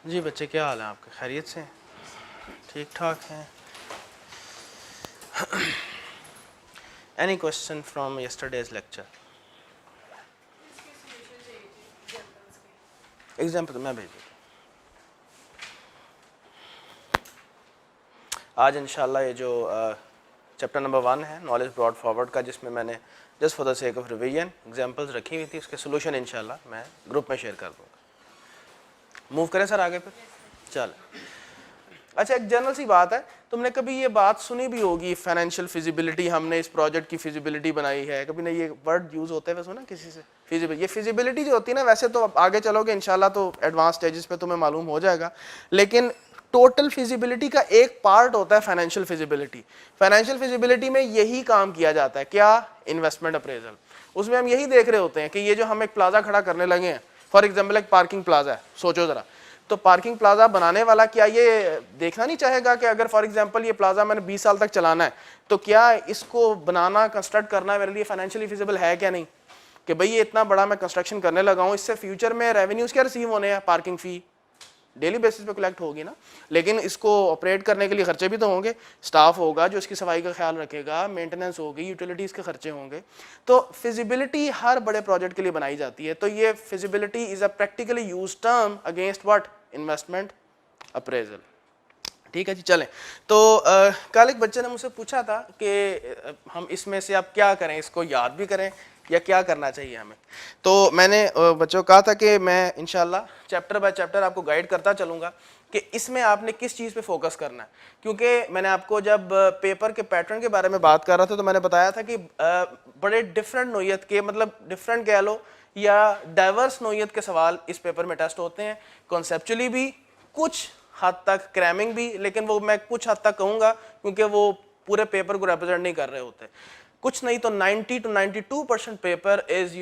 जी बच्चे, क्या हाल है आपके? खैरियत से? ठीक ठाक हैं? Any question from yesterday's lecture? Example मैं भेज दूँ आज इंशाल्लाह। ये जो चैप्टर नंबर 1 है नॉलेज ब्रॉड फॉरवर्ड का, जिसमें मैंने just for the sake of revision examples रखी हुई थी, उसके सोल्यूशन इंशाल्लाह मैं ग्रुप में शेयर कर दूँगा। मूव करें सर आगे फिर? चल, अच्छा, एक जनरल सी बात है, तुमने कभी ये बात सुनी भी होगी, फाइनेंशियल फिजिबिलिटी, हमने इस प्रोजेक्ट की फिजिबिलिटी बनाई है। कभी नहीं ये वर्ड यूज होते हुए सुना किसी से? फिजिबिलिटी, ये फिजिबिलिटी जो होती है ना, वैसे तो आगे चलोगे इंशाल्लाह तो एडवांस स्टेजेस पे तुम्हें मालूम हो जाएगा, लेकिन टोटल फिजिबिलिटी का एक पार्ट होता है फाइनेंशियल फिजिबिलिटी। फाइनेंशियल फिजिबिलिटी में यही काम किया जाता है, क्या? Investment appraisal. उसमें हम यही देख रहे होते हैं कि ये जो हम एक प्लाजा खड़ा करने लगे हैं, फॉर एग्जाम्पल एक पार्किंग प्लाजा है, सोचो जरा, तो पार्किंग प्लाजा बनाने वाला क्या ये देखना नहीं चाहेगा कि अगर फॉर एग्जांपल ये प्लाजा मैंने 20 साल तक चलाना है, तो क्या इसको बनाना, कंस्ट्रक्ट करना मेरे लिए फाइनेंशियली फिजिबल है क्या नहीं? कि भाई ये इतना बड़ा मैं कंस्ट्रक्शन करने लगा हूँ, इससे फ्यूचर में रेवेन्यूज क्या रिसीव होने हैं? पार्किंग फी डेली बेसिस पे कलेक्ट होगी ना, लेकिन इसको ऑपरेट करने के लिए खर्चे भी तो होंगे, स्टाफ होगा जो इसकी सफाई का ख्याल रखेगा, मेंटेनेंस होगी, यूटिलिटीज के खर्चे होंगे। तो फिजिबिलिटी हर बड़े प्रोजेक्ट के लिए बनाई जाती है। तो ये feasibility is a practically used term against what? Investment appraisal. ठीक है जी, चलें। तो कल एक बच्चे ने मुझसे पूछा था कि हम इसमें से अब क्या करें, इसको याद भी करें या क्या करना चाहिए हमें। तो मैंने बच्चों को कहा था कि मैं इंशाल्लाह चैप्टर बाय चैप्टर आपको गाइड करता चलूँगा कि इसमें आपने किस चीज़ पे फोकस करना है। क्योंकि मैंने आपको जब पेपर के पैटर्न के बारे में बात कर रहा था तो मैंने बताया था कि बड़े डिफरेंट नोयत के, मतलब डिफरेंट कह लो या डाइवर्स नोयत के सवाल इस पेपर में टेस्ट होते हैं, कॉन्सेप्चुअली भी, कुछ हद तक क्रैमिंग भी, लेकिन वो मैं कुछ हद तक कहूँगा क्योंकि वो पूरे पेपर को रिप्रेजेंट नहीं कर रहे होते। कुछ नहीं तो 90 to 92% paper is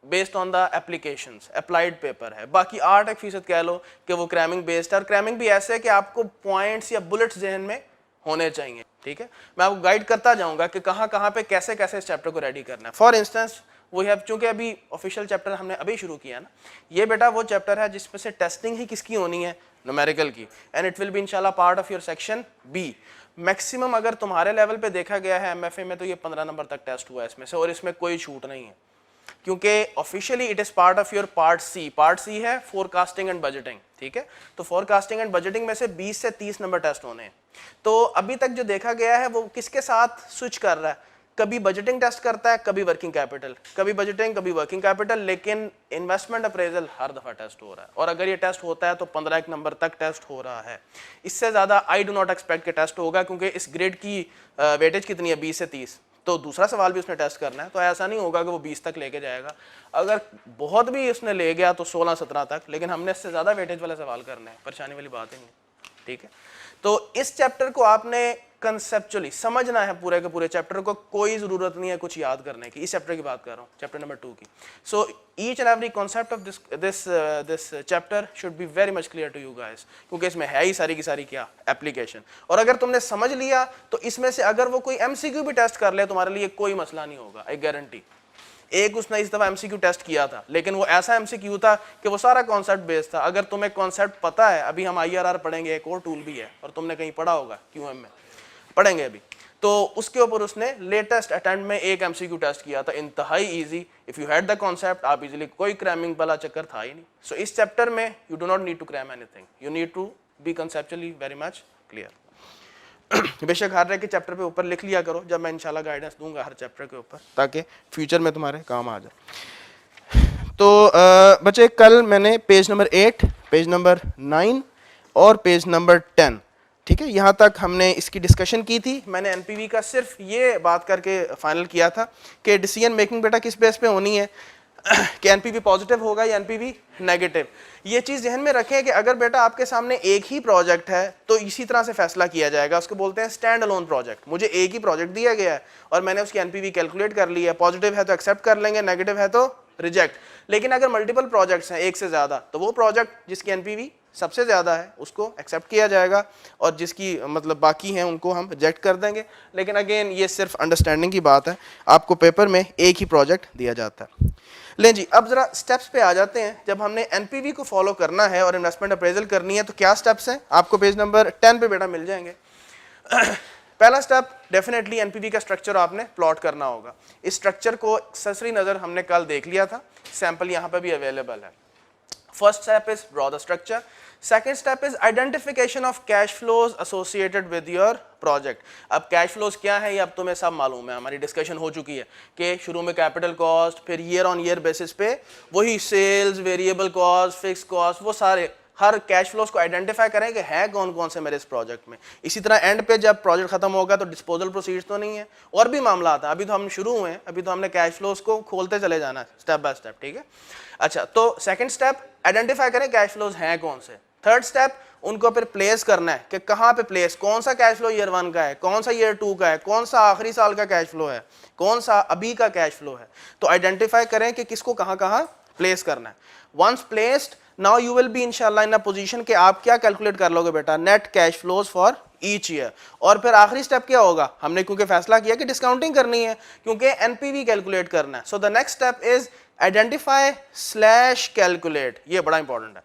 based on the applications, applied paper है। बाकी 8% कह लो कि वो क्रैमिंग बेस्ड है, और क्रैमिंग भी ऐसे है कि आपको पॉइंट्स या बुलेट्स जहन में होने चाहिए। ठीक है, मैं आपको गाइड करता जाऊंगा कि कहाँ कहाँ पे कैसे कैसे इस चैप्टर को रेडी करना है। फॉर इंस्टेंस वी हैव, चूंकि अभी ऑफिशियल चैप्टर हमने अभी शुरू किया ना, ये बेटा वो चैप्टर है जिसमें से टेस्टिंग ही किसकी होनी है? न्यूमेरिकल की, एंड इट विल बी इंशाल्लाह part of your section B. Maximum अगर तुम्हारे लेवल पे देखा गया है एमएफए में तो ये 15 नंबर तक टेस्ट हुआ है इसमें से, और इसमें कोई छूट नहीं है क्योंकि officially it is part of your part C. Part C है फोरकास्टिंग एंड बजटिंग। ठीक है, तो फोरकास्टिंग एंड बजटिंग में से 20 से 30 नंबर टेस्ट होने हैं। तो अभी तक जो देखा गया है वो किसके साथ स्विच कर रहा है? कभी बजटिंग टेस्ट करता है, कभी वर्किंग कैपिटल, कभी बजटिंग, कभी वर्किंग कैपिटल, लेकिन इन्वेस्टमेंट अप्रेजल हर दफा टेस्ट हो रहा है। और अगर ये टेस्ट होता है तो 15 एक नंबर तक टेस्ट हो रहा है। इससे ज्यादा आई डू नॉट एक्सपेक्ट के टेस्ट होगा, क्योंकि इस ग्रेड की वेटेज कितनी है? 20 से 30, तो दूसरा सवाल भी उसने टेस्ट करना है, तो ऐसा नहीं होगा कि वो 20 तक लेके जाएगा। अगर बहुत भी उसने ले गया तो 16-17 तक, लेकिन हमने इससे ज्यादा वेटेज वाले सवाल करने हैं, परेशानी वाली बात ही नहीं। ठीक है, तो इस चैप्टर को आपने कंसेप्चुअली समझना है, पूरे के पूरे चैप्टर को। कोई जरूरत नहीं है कुछ याद करने की। इस चैप्टर की बात कर रहा हूँ, चैप्टर नंबर 2 की। So each and every concept of this chapter should be very much clear to you guys, क्योंकि इसमें है ही सारी की सारी क्या? एप्लीकेशन। और अगर तुमने समझ लिया तो इसमें से अगर वो कोई एमसीक्यू भी टेस्ट कर ले तुम्हारे लिए कोई मसला नहीं होगा, आई गारंटी। एक उसने इस दफा एमसीक्यू टेस्ट किया था, लेकिन वो ऐसा एमसीक्यू था कि वो सारा कॉन्सेप्ट बेस्ड था। अगर तुम्हें कॉन्सेप्ट पता है, अभी हम आईआरआर पढ़ेंगे, एक और टूल भी है, और तुमने कहीं पढ़ा होगा क्यूएम में, पढ़ेंगे अभी, तो उसके ऊपर उसने लेटेस्ट अटेम्प्ट में एक एमसीक्यू टेस्ट किया था, इंतहाई easy. If you had the concept, आप इजीली, कोई क्रैमिंग वाला चक्कर था ही नहीं। सो इस चैप्टर में you do not need to cram anything, you need to be conceptually very much clear. बेशक हर एक के चैप्टर पे ऊपर लिख लिया करो, जब मैं इंशाल्लाह गाइडेंस दूंगा हर चैप्टर के ऊपर, ताकि फ्यूचर में तुम्हारे काम आ जाए। तो बच्चे, कल मैंने पेज नंबर 8, पेज नंबर 9 और पेज नंबर 10, ठीक है, यहाँ तक हमने इसकी डिस्कशन की थी। मैंने एनपीवी का सिर्फ ये बात करके फाइनल किया था कि डिसीजन मेकिंग बेटा किस बेस पे होनी है, कि एनपीवी पॉजिटिव होगा या एनपीवी नेगेटिव। ये चीज़ ध्यान में रखें कि अगर बेटा आपके सामने एक ही प्रोजेक्ट है तो इसी तरह से फैसला किया जाएगा। उसको बोलते हैं स्टैंड अलोन प्रोजेक्ट। मुझे एक ही प्रोजेक्ट दिया गया है और मैंने उसकी एनपीवी कैलकुलेट कर ली है, पॉजिटिव है तो एक्सेप्ट कर लेंगे, नेगेटिव है तो रिजेक्ट। लेकिन अगर मल्टीपल प्रोजेक्ट्स हैं, एक से ज़्यादा, तो वो प्रोजेक्ट जिसकी एनपीवी सबसे ज़्यादा है उसको एक्सेप्ट किया जाएगा, और जिसकी मतलब बाकी हैं उनको हम रिजेक्ट कर देंगे। लेकिन अगेन ये सिर्फ अंडरस्टैंडिंग की बात है, आपको पेपर में एक ही प्रोजेक्ट दिया जाता है। लें जी, अब जरा स्टेप्स पे आ जाते हैं। जब हमने एनपीवी को फॉलो करना है और इन्वेस्टमेंट अप्रेजल करनी है तो क्या स्टेप्स हैं, आपको पेज नंबर 10 पे बेटा मिल जाएंगे। पहला स्टेप डेफिनेटली एनपीवी का स्ट्रक्चर आपने प्लॉट करना होगा। इस स्ट्रक्चर को सरसरी नज़र हमने कल देख लिया था, सैंपल यहाँ पे भी अवेलेबल है। First step is draw the structure. Second step is identification of cash flows associated with your project. अब कैश फ्लोज क्या है ये अब तुम्हें सब मालूम है, हमारी डिस्कशन हो चुकी है कि शुरू में कैपिटल कॉस्ट, फिर ईयर ऑन ईयर बेसिस पे वही sales, variable cost, fix cost, वो सारे हर कैश फ्लोज को आइडेंटिफाई करें कि है कौन कौन से मेरे इस प्रोजेक्ट में। इसी तरह एंड पे जब प्रोजेक्ट खत्म होगा तो डिस्पोजल प्रोसीड्स तो नहीं है, और भी मामला आता है। अभी तो हम शुरू हुए हैं, अभी तो हमने कैश फ्लोज को खोलते चले जाना है स्टेप बाय स्टेप, ठीक है। अच्छा, तो सेकंड स्टेप आइडेंटिफाई करें कैश फ्लोज हैं कौन से। थर्ड स्टेप उनको फिर प्लेस करना है कि कहाँ पे प्लेस, कौन सा कैश फ्लो ईयर 1 का है, कौन सा ईयर 2 का है, कौन सा आखिरी साल का कैश फ्लो है, कौन सा अभी का कैश फ्लो है। तो आइडेंटिफाई करें कि किसको कहाँ कहाँ प्लेस करना है। Once placed, now you will be इंशाल्लाह इन अ पोजीशन कि आप क्या कैलकुलेट कर लोगे बेटा, net cash flows for each year. और फिर आखिरी स्टेप क्या होगा, हमने क्योंकि फैसला किया कि डिस्काउंटिंग करनी है, क्योंकि एनपीवी कैलकुलेट करना है। So the next step is identify slash calculate. ये बड़ा इंपॉर्टेंट है।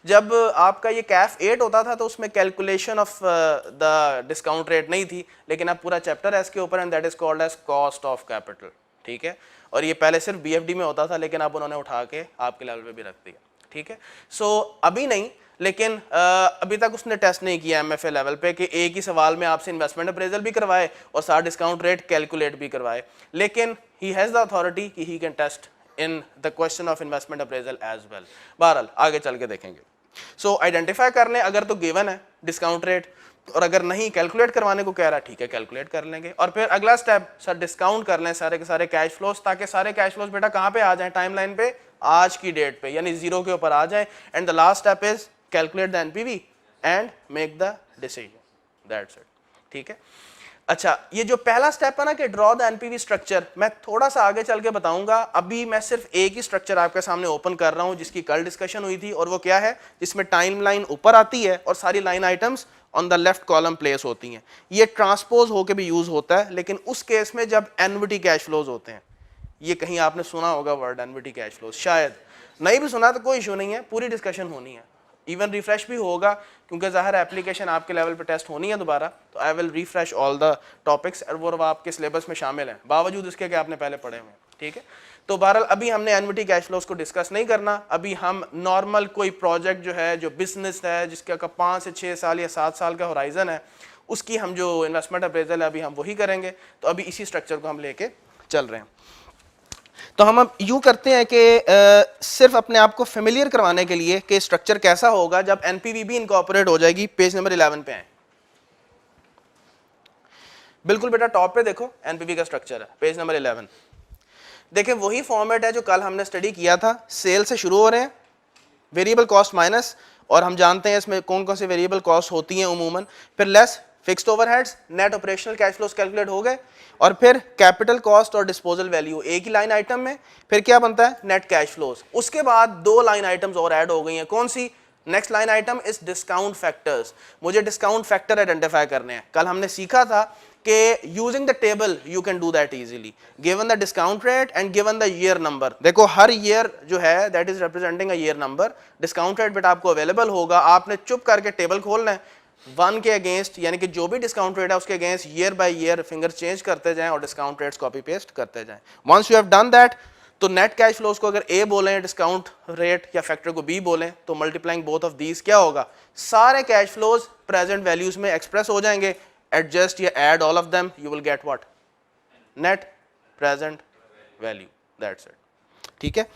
जब आपका ये कैफ 8 होता था तो उसमें calculation of the discount rate नहीं थी, लेकिन अब पूरा चैप्टर है इसके ऊपर, and that is called as cost of capital, ठीक है। और ये पहले सिर्फ बीएफडी में होता था, लेकिन अब उन्होंने उठा के आपके लेवल पे भी रख दिया, ठीक है। सो अभी नहीं, लेकिन अभी तक उसने टेस्ट नहीं किया एमएफए लेवल पे कि एक ही सवाल में आपसे इन्वेस्टमेंट अप्रेजल भी करवाए और साथ डिस्काउंट रेट कैलकुलेट भी करवाए, लेकिन ही हैज़ द अथॉरिटी कि he can test in the question of investment appraisal as well. बहरहाल आगे चल के देखेंगे। सो आइडेंटिफाई कर लें अगर तो गिवन है डिस्काउंट रेट, और अगर नहीं कैलकुलेट करवाने को कह रहा है, ठीक है कैलकुलेट कर लेंगे। और फिर अगला स्टेप सर डिस्काउंट कर लें सारे के सारे कैश फ्लोज, ताकि सारे कैश फ्लोज बेटा कहाँ पे आ जाएं, टाइमलाइन पे, आज की डेट पे, यानी जीरो के ऊपर आ जाए। And the last step is calculate the NPV and make the decision, that's it, ठीक है। अच्छा, ये जो पहला स्टेप है ना कि ड्रॉ द एनपीवी स्ट्रक्चर, मैं थोड़ा सा आगे चल के बताऊंगा। अभी मैं सिर्फ एक ही स्ट्रक्चर आपके सामने ओपन कर रहा हूं जिसकी कल डिस्कशन हुई थी, और वो क्या है, जिसमें टाइमलाइन ऊपर आती है और सारी line items on the left column place होती हैं। ये ट्रांसपोज होकर भी यूज होता है, लेकिन उस केस में जब एनविटी कैश फ्लोज होते हैं। ये कहीं आपने सुना होगा वर्ड एनविटी कैश फ्लोज, शायद नहीं भी सुना तो कोई इशू नहीं है, पूरी डिस्कशन होनी है, इवन रिफ्रेश भी होगा, क्योंकि ज़ाहिर एप्लीकेशन आपके लेवल पे टेस्ट होनी है दोबारा, तो I will refresh all the topics, और वो आपके सिलेबस में शामिल हैं बावजूद इसके कि आपने पहले पढ़े हुए हैं, ठीक है। तो बहरहाल अभी हमने एनविटी कैश फ्लोज को डिस्कस नहीं करना। अभी हम नॉर्मल कोई प्रोजेक्ट जो है, जो बिजनेस है, जिसका 5 से 6 साल या 7 साल का होराइजन है, उसकी हम जो इन्वेस्टमेंट अप्रेजल है अभी हम वही करेंगे। तो अभी इसी स्ट्रक्चर को हम लेके चल रहे हैं। तो हम अब यूँ करते हैं कि सिर्फ अपने आप को फेमिलियर करवाने के लिए कि स्ट्रक्चर कैसा होगा जब एनपीवी भी इनकॉर्पोरेट हो जाएगी। पेज नंबर 11 पे आए, बिल्कुल बेटा टॉप पे देखो एनपीवी का स्ट्रक्चर है, पेज नंबर 11 देखें। वही फॉर्मेट है जो कल हमने स्टडी किया था। सेल से शुरू हो रहे हैं, वेरिएबल कॉस्ट माइनस, और हम जानते हैं इसमें कौन कौन सी वेरिएबल कॉस्ट होती हैं उमूमन, फिर less fixed overheads, net operational cash flows calculate हो गए, और फिर कैपिटल कॉस्ट और डिस्पोजल वैल्यू एक ही लाइन आइटम में। फिर क्या बनता है, नेट कैश फ्लोज। उसके बाद 2 लाइन आइटम्स और ऐड हो गई हैं, कौन सी, next line item is discount factors. मुझे डिस्काउंट फैक्टर आइडेंटिफाई करने हैं। कल हमने सीखा था कि using the table you can do that easily, given the discount rate and given the year number. देखो हर ईयर जो है that is representing a year number. Discount rate बेटा आपको अवेलेबल होगा, आपने चुप करके टेबल खोलना है, 1 के अगेंस्ट, यानी कि जो भी डिस्काउंट रेट है उसके against year by year finger change करते जाएं और डिस्काउंट रेट्स कॉपी पेस्ट करते जाएं। Once you have done that, तो नेट कैश फ्लोज को अगर ए बोलें डिस्काउंट रेट, या फैक्टर को बी बोलें, तो मल्टीप्लाइंग बोथ ऑफ दीज क्या होगा, सारे कैश फ्लोज प्रेजेंट वैल्यूज में एक्सप्रेस हो जाएंगे। एडजस्ट या add all of them, you will get what, net present value, that's it, ठीक है।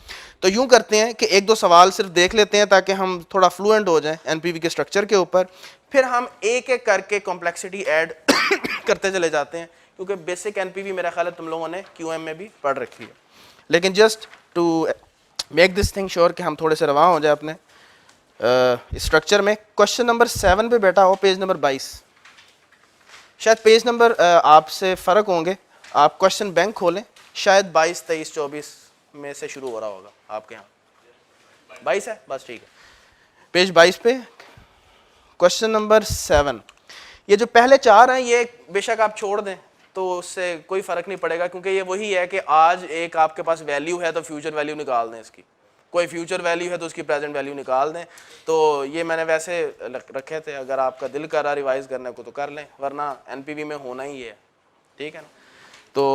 तो यूं करते हैं कि 1-2 सवाल सिर्फ देख लेते हैं ताकि हम थोड़ा फ्लुएंट हो जाएं एनपीवी के स्ट्रक्चर के ऊपर, फिर हम एक एक करके कॉम्प्लेक्सिटी ऐड करते चले जाते हैं, क्योंकि बेसिक एनपीवी मेरा ख्याल है तुम लोगों ने क्यूएम में भी पढ़ रखी है। लेकिन just to make this thing sure कि हम थोड़े से रवां हो जाए अपने स्ट्रक्चर में, क्वेश्चन नंबर 7 पे बैठा हो, पेज नंबर 22। शायद पेज नंबर आपसे फ़र्क होंगे, आप क्वेश्चन बैंक खोलें, शायद 22, 23, 24 में से शुरू हो रहा होगा आपके यहाँ। 22 है, बस ठीक है। पेज 22 पे क्वेश्चन नंबर 7। ये जो पहले 4 हैं ये बेशक आप छोड़ दें, तो उससे कोई फ़र्क नहीं पड़ेगा, क्योंकि ये वही है कि आज एक आपके पास वैल्यू है तो फ्यूचर वैल्यू निकाल दें इसकी, कोई फ्यूचर वैल्यू है तो उसकी प्रेजेंट वैल्यू निकाल दें। तो ये मैंने वैसे रखे थे, अगर आपका दिल कर रहा रिवाइज़ करने को तो कर लें, वरना एनपीवी में होना ही है, ठीक है ना। तो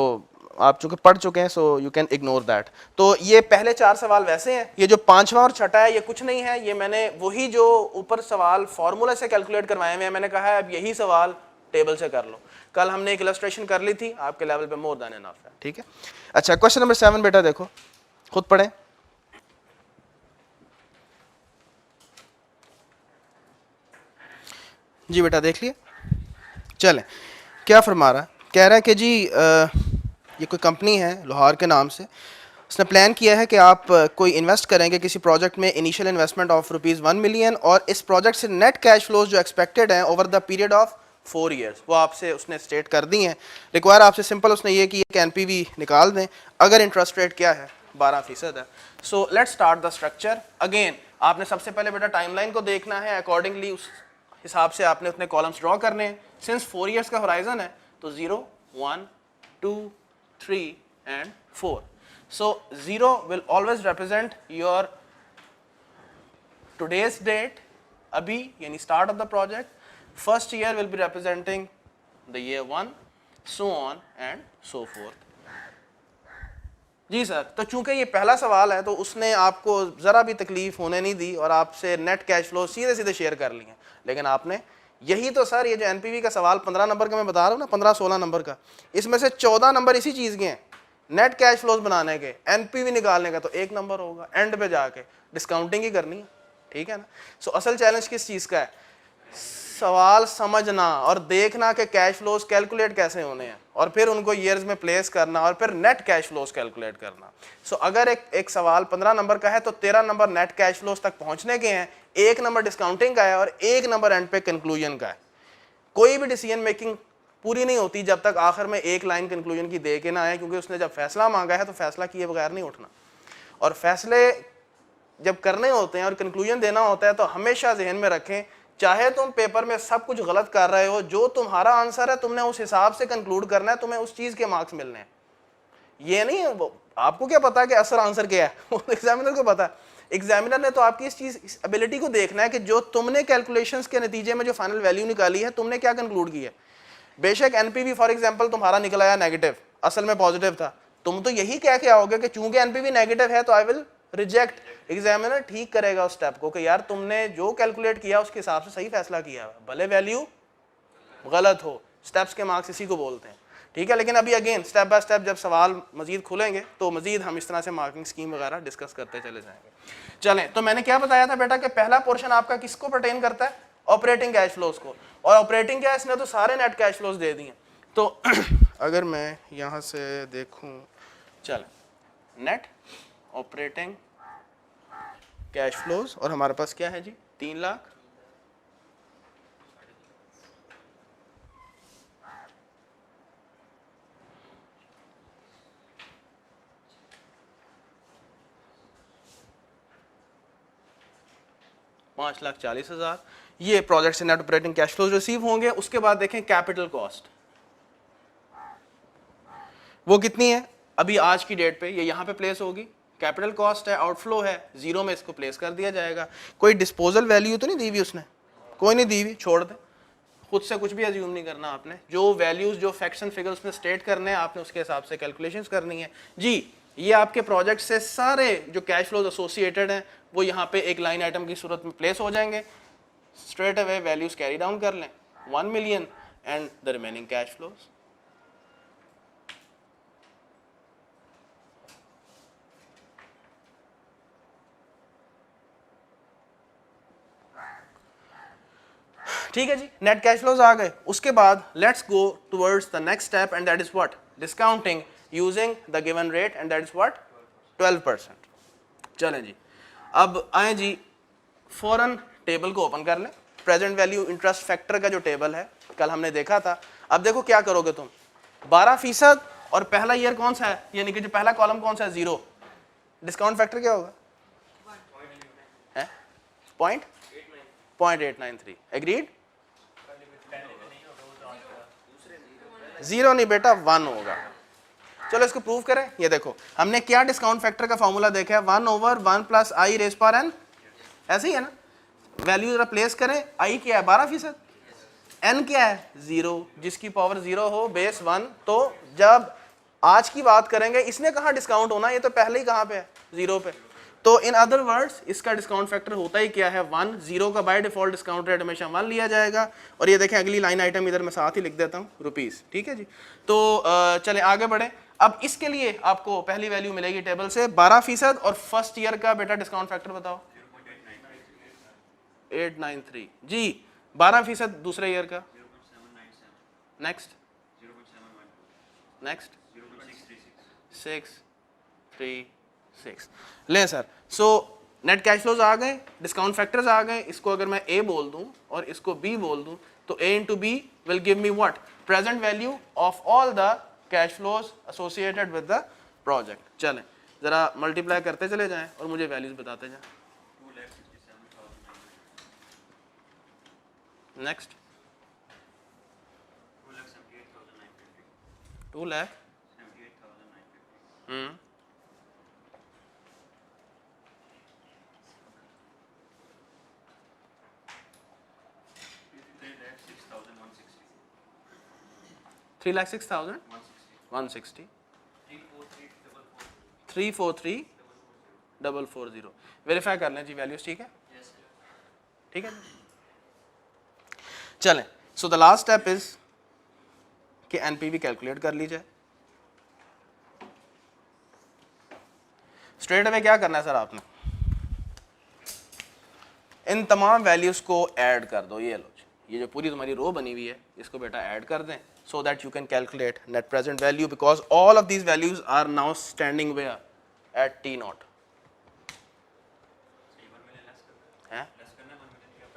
आप चूंकि पढ़ चुके हैं so you can ignore that. तो ये पहले 4 सवाल वैसे हैं, ये जो 5वां और छठा है ये कुछ नहीं है, ये मैंने वही जो ऊपर सवाल फार्मूला से कैलकुलेट करवाए हुए हैं, मैंने कहा है अब यही सवाल टेबल से कर लो। कल हमने एक इलस्ट्रेशन कर ली थी, आपके लेवल पे मोर देन इनफ है, ठीक है। अच्छा, क्वेश्चन नंबर 7 बेटा देखो, खुद पढ़ें। जी बेटा देख लिए, चलें। क्या फरमा रहा है, कह रहा है कि जी ये कोई कंपनी है लाहौर के नाम से, उसने प्लान किया है कि आप कोई इन्वेस्ट करेंगे किसी प्रोजेक्ट में, इनिशियल इन्वेस्टमेंट ऑफ ₹1 मिलियन, और इस प्रोजेक्ट से नेट कैश फ्लोज जो एक्सपेक्टेड हैं over the period of 4 years, वो आपसे उसने स्टेट कर दी हैं। रिक्वायर आपसे सिंपल उसने ये कि एक एनपीवी निकाल दें, अगर इंटरेस्ट रेट क्या है 12% है। So let's start the structure. Again आपने सबसे पहले बेटा टाइमलाइन को देखना है, अकॉर्डिंगली उस हिसाब से आपने अपने कॉलम्स ड्रॉ करने हैं। सिंस 4 ईयर्स का होराइजन है तो 0, 1, 2, 3 and 4। So 0 will always represent your today's date, अभी यानी start of the project. First year will be representing the year 1, so on and so forth. जी सर, तो चूंकि ये पहला सवाल है तो उसने आपको ज़रा भी तकलीफ होने नहीं दी और आपसे नेट कैश फ्लो सीधे सीधे शेयर कर लिए। लेकिन आपने यही तो सर, ये जो एनपीवी का सवाल 15 नंबर का मैं बता रहा हूँ ना, 15-16 नंबर का, इसमें से 14 नंबर इसी चीज़ के हैं, नेट कैश फ्लोज बनाने के। एनपीवी निकालने का तो 1 नंबर होगा, एंड पे जाके डिस्काउंटिंग ही करनी है, ठीक है ना। सो असल चैलेंज किस चीज़ का है, सवाल समझना और देखना कि कैश फ्लोज कैलकुलेट कैसे होने हैं, और फिर उनको ईयर्स में प्लेस करना, और फिर नेट कैश फ्लोज कैलकुलेट करना। सो अगर एक सवाल 15 नंबर का है तो 13 नंबर नेट कैश फ्लोज तक पहुंचने के हैं, 1 नंबर डिस्काउंटिंग का है और 1 नंबर एंड पे कंक्लूजन का है। कोई भी डिसीजन मेकिंग पूरी नहीं होती जब तक आखिर में एक लाइन कंक्लूजन की दे के ना आए, क्योंकि उसने जब फैसला मांगा है तो फैसला किए बगैर नहीं उठना, और फैसले जब करने होते हैं और कंक्लूजन देना होता है तो हमेशा जहन में रखें, चाहे तुम पेपर में सब कुछ गलत कर रहे हो, जो तुम्हारा आंसर है तुमने उस हिसाब से कंक्लूड करना है, तुम्हें उस चीज़ के मार्क्स मिलने हैं। ये नहीं है आपको क्या पता है कि असल आंसर क्या है, वो एग्जामिनर को पता है। एग्जामिनर ने तो आपकी इस चीज़, इस एबिलिटी को देखना है कि जो तुमने कैलकुलेशंस के नतीजे में जो फाइनल वैल्यू निकाली है तुमने क्या कंक्लूड किया है। बेशक एनपीवी फॉर एग्जांपल तुम्हारा निकल आया नेगेटिव, असल में पॉजिटिव था, तुम तो यही कह के आओगे कि चूंकि एनपीवी नेगेटिव है तो आई विल रिजेक्ट। एग्जामिनर ठीक करेगा उस स्टेप को कि यार तुमने जो कैलकुलेट किया उसके हिसाब से सही फैसला किया, भले वैल्यू गलत हो। स्टेप्स के मार्क्स इसी को बोलते हैं, ठीक है। लेकिन अभी अगेन स्टेप बाय स्टेप जब सवाल मजीद खुलेंगे तो मजीद हम इस तरह से मार्किंग स्कीम वगैरह डिस्कस करते चले जाएंगे। चलें, तो मैंने क्या बताया था बेटा कि पहला पोर्शन आपका किसको पर्टेन करता है, ऑपरेटिंग कैश फ्लोज को। और ऑपरेटिंग कैश ने तो सारे नेट कैश फ्लोज दे दिए। तो अगर मैं यहाँ से देखूँ, चल नेट ऑपरेटिंग कैश फ्लोज, और हमारे पास क्या है जी, 3 लाख। $5,40,000 ये प्रोजेक्ट से net operating cash flows receive होंगे। उसके बाद देखें कैपिटल कॉस्ट, वो कितनी है अभी आज की डेट पे, ये यहाँ पे प्लेस होगी। कैपिटल कॉस्ट है, आउटफ्लो है, 0 में इसको प्लेस कर दिया जाएगा। कोई डिस्पोजल वैल्यू तो नहीं दी हुई उसने, कोई नहीं दी हुई, छोड़ दे, खुद से कुछ भी अज्यूम नहीं करना आपने। जो वैल्यूज, जो फैक्शन फिगर उसने स्टेट करने हैं, आपने उसके हिसाब से कैलकुलेशंस करनी है जी। ये आपके प्रोजेक्ट से सारे जो कैश फ्लोज एसोसिएटेड हैं वो यहाँ पे एक लाइन आइटम की सूरत में प्लेस हो जाएंगे। Straight away values carry down कर लें, 1 million and the remaining cash flows. ठीक है जी, नेट कैश फ्लोज आ गए। उसके बाद let's go towards the next step and that is what, discounting using the given rate and that is what 12%। चलें जी, अब आए जी, फौरन टेबल को ओपन कर लें। प्रेजेंट वैल्यू इंटरेस्ट फैक्टर का जो टेबल है कल हमने देखा था। अब देखो क्या करोगे तुम, 12% और पहला ईयर कौन सा है, यानी कि जो पहला कॉलम कौन सा है, 0। डिस्काउंट फैक्टर क्या होगा, 0.893। एग्रीड, 0 नहीं बेटा 1 होगा। चलो इसको प्रूव करें। ये देखो हमने क्या डिस्काउंट फैक्टर का फॉर्मूला देखा है, 1/1 + i रेज़ पावर n, ऐसे ही है ना। वैल्यू जरा प्लेस करें, i क्या है 12%, n क्या है 0, जिसकी पावर 0 हो बेस 1। तो जब आज की बात करेंगे इसने कहाँ डिस्काउंट होना, ये तो पहले ही कहाँ पे है 0 पे। तो इन अदर वर्ड्स इसका डिस्काउंट फैक्टर होता ही क्या है 1, 0 का बाय डिफॉल्ट डिस्काउंट रेट हमेशा 1 लिया जाएगा। और ये देखें अगली लाइन आइटम इधर मैं साथ ही लिख देता हूँ रुपीस, ठीक है जी। तो चले आगे बढ़े। अब इसके लिए आपको पहली वैल्यू मिलेगी टेबल से 12% और फर्स्ट ईयर का बेटा डिस्काउंट फैक्टर बताओ 893 जी। 12% दूसरे ईयर का, नेक्स्ट नेक्स्ट 636 लें sir. So net cash flows आ गए, डिस्काउंट फैक्टर्स आ गए। इसको अगर मैं ए बोल दूं और इसको बी बोल दूं तो a into b will give me what, present value of all the cash flows associated with the project. चलें जरा मल्टीप्लाई करते चले जाएं और मुझे वैल्यूज बताते जाएं। नेक्स्ट 2 लाख 3,06,160 343,440 वेरीफाई कर लें जी वैल्यूज, ठीक है ठीक है। चलें so the last step is कि एनपीवी कैलकुलेट कर ली जाए। स्ट्रेट अवे क्या करना है सर, आपने इन तमाम वैल्यूज को ऐड कर दो। ये लो ये जो पूरी तुम्हारी रो बनी हुई है इसको बेटा ऐड कर दें, so that you can calculate net present value because all of these values are now standing where at t naught है।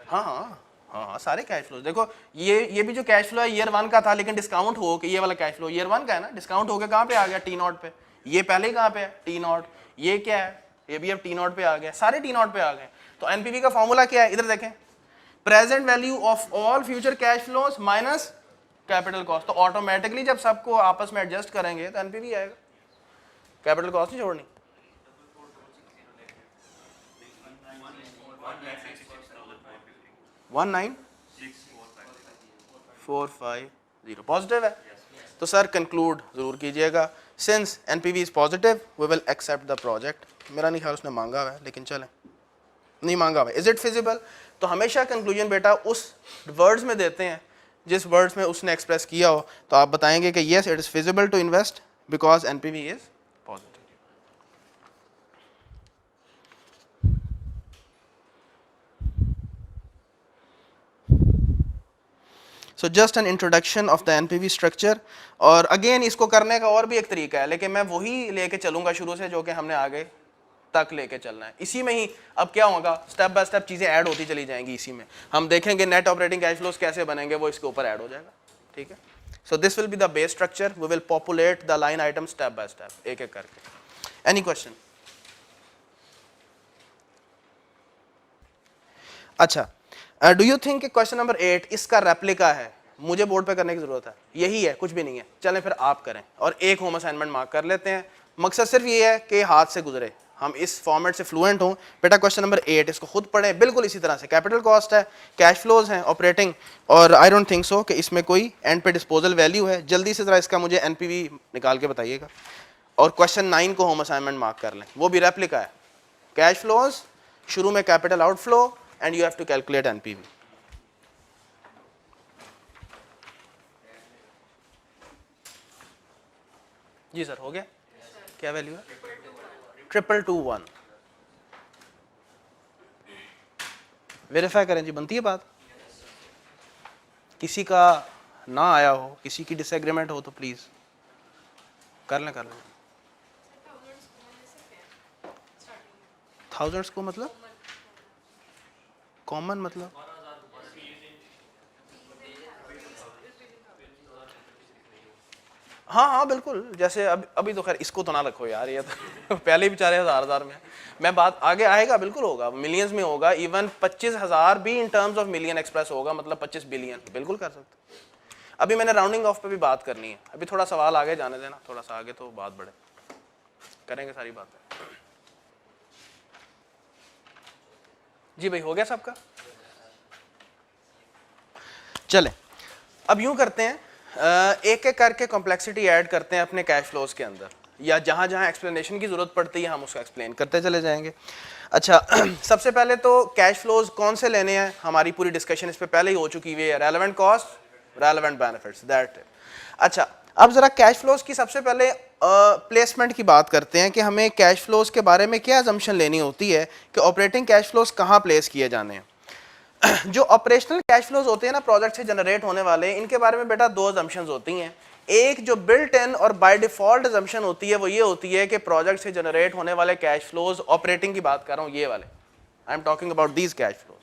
हाँ हाँ हाँ सारे कैश फ्लो देखो, ये भी जो कैश फ्लो है ईयर 1 का था लेकिन डिस्काउंट हो के, ये वाला कैश फ्लो ईयर 1 का है ना, डिस्काउंट होके कहाँ पे आ गया t naught पे। ये पहले ही कहाँ पे है t naught, ये क्या है ये भी अब t naught पे आ गया, सारे t naught पे आ गए। तो एनपीवी का फॉर्मूला क्या है इधर देखें, present value of all future cash flows minus capital cost. तो ऑटोमेटिकली जब सबको आपस में एडजस्ट करेंगे तो एनपीवी आएगा, कैपिटल कॉस्ट नहीं छोड़नी। 19,450 पॉजिटिव है। तो सर कंक्लूड जरूर कीजिएगा, since NPV is positive we will accept the project. मेरा नहीं ख्याल उसने मांगा हुआ है लेकिन चलें, नहीं मांगा हुआ है। इज इट फिजिबल, तो हमेशा कंक्लूजन बेटा उस वर्ड्स में देते हैं जिस वर्ड्स में उसने एक्सप्रेस किया हो। तो आप बताएंगे कि yes it is feasible to invest because NPV is positive. So just an introduction of the NPV structure. और अगेन इसको करने का और भी एक तरीका है लेकिन मैं वही लेके चलूंगा शुरू से जो कि हमने आगे तक लेके चलना है। इसी में ही अब क्या होगा, स्टेप बाय स्टेप चीजें ऐड होती चली जाएंगी। इसी में हम देखेंगे नेट ऑपरेटिंग कैश फ्लोज कैसे बनेंगे, वो इसके ऊपर ऐड हो जाएगा, ठीक है। So this will be the base structure, we will populate the line item step by step, एक एक करके। Any question? अच्छा, do you think question number 8 इसका रेप्लिका है? मुझे बोर्ड पे करने की जरूरत है, यही है, कुछ भी नहीं है। चलें फिर आप करें और एक होम असाइनमेंट मार्क कर लेते हैं। मकसद सिर्फ ये है कि हाथ से गुजरे, हम इस फॉर्मेट से फ्लुएंट हों। बेटा क्वेश्चन नंबर 8 इसको खुद पढ़ें बिल्कुल इसी तरह से। कैपिटल कॉस्ट है, कैश फ्लोज हैं ऑपरेटिंग, और आई डोंट थिंक सो कि इसमें कोई एंड पे डिस्पोजल वैल्यू है। जल्दी से जरा इसका मुझे एनपीवी निकाल के बताइएगा। और क्वेश्चन 9 को होम असाइनमेंट मार्क कर लें, वो भी रेप्लिका है। कैश फ्लोज, शुरू में capital outflow and you have to calculate NPV. जी सर हो गया। क्या वैल्यू है? 222 वेरीफाई करें जी, बनती है बात। किसी का ना आया हो, किसी की डिसएग्रीमेंट हो तो प्लीज कर लें। थाउजेंड्स को मतलब कॉमन मतलब हाँ हाँ बिल्कुल। जैसे अभी तो खैर इसको तो ना रखो यार, ये तो पहले ही बेचारे हजार में। मैं बात आगे आएगा, बिल्कुल होगा, मिलियंस में होगा। इवन 25,000 भी in terms of million express होगा, मतलब 25 बिलियन बिल्कुल कर सकते। अभी मैंने राउंडिंग ऑफ पे भी बात करनी है, अभी थोड़ा सवाल आगे जाने देना, थोड़ा सा आगे तो बात बढ़े, करेंगे सारी बातें। जी भाई हो गया सबका? चले अब यूं करते हैं, एक एक करके कॉम्प्लेक्सिटी ऐड करते हैं अपने कैश फ्लोज के अंदर, या जहां जहां एक्सप्लेनेशन की जरूरत पड़ती है हम उसको एक्सप्लेन करते चले जाएंगे। अच्छा सबसे पहले तो कैश फ्लोज कौन से लेने हैं, हमारी पूरी डिस्कशन इस पे पहले ही हो चुकी हुई है, relevant cost, relevant benefits, that. अच्छा अब जरा कैश फ्लोज की सबसे पहले प्लेसमेंट की बात करते हैं कि हमें कैश फ्लोज के बारे में क्या अजम्पशन लेनी होती है कि ऑपरेटिंग कैश फ्लोज कहाँ प्लेस किए जाने हैं। जो ऑपरेशनल कैश फ्लोज होते हैं ना प्रोजेक्ट से जनरेट होने वाले, इनके बारे में बेटा दो अजम्पशंस होती हैं। एक जो बिल्ट इन और बाय डिफॉल्ट अजम्पशन होती है वो ये होती है कि प्रोजेक्ट से जनरेट होने वाले कैश फ्लोज, ऑपरेटिंग की बात कर रहा हूं ये वाले, I am talking about these cash flows,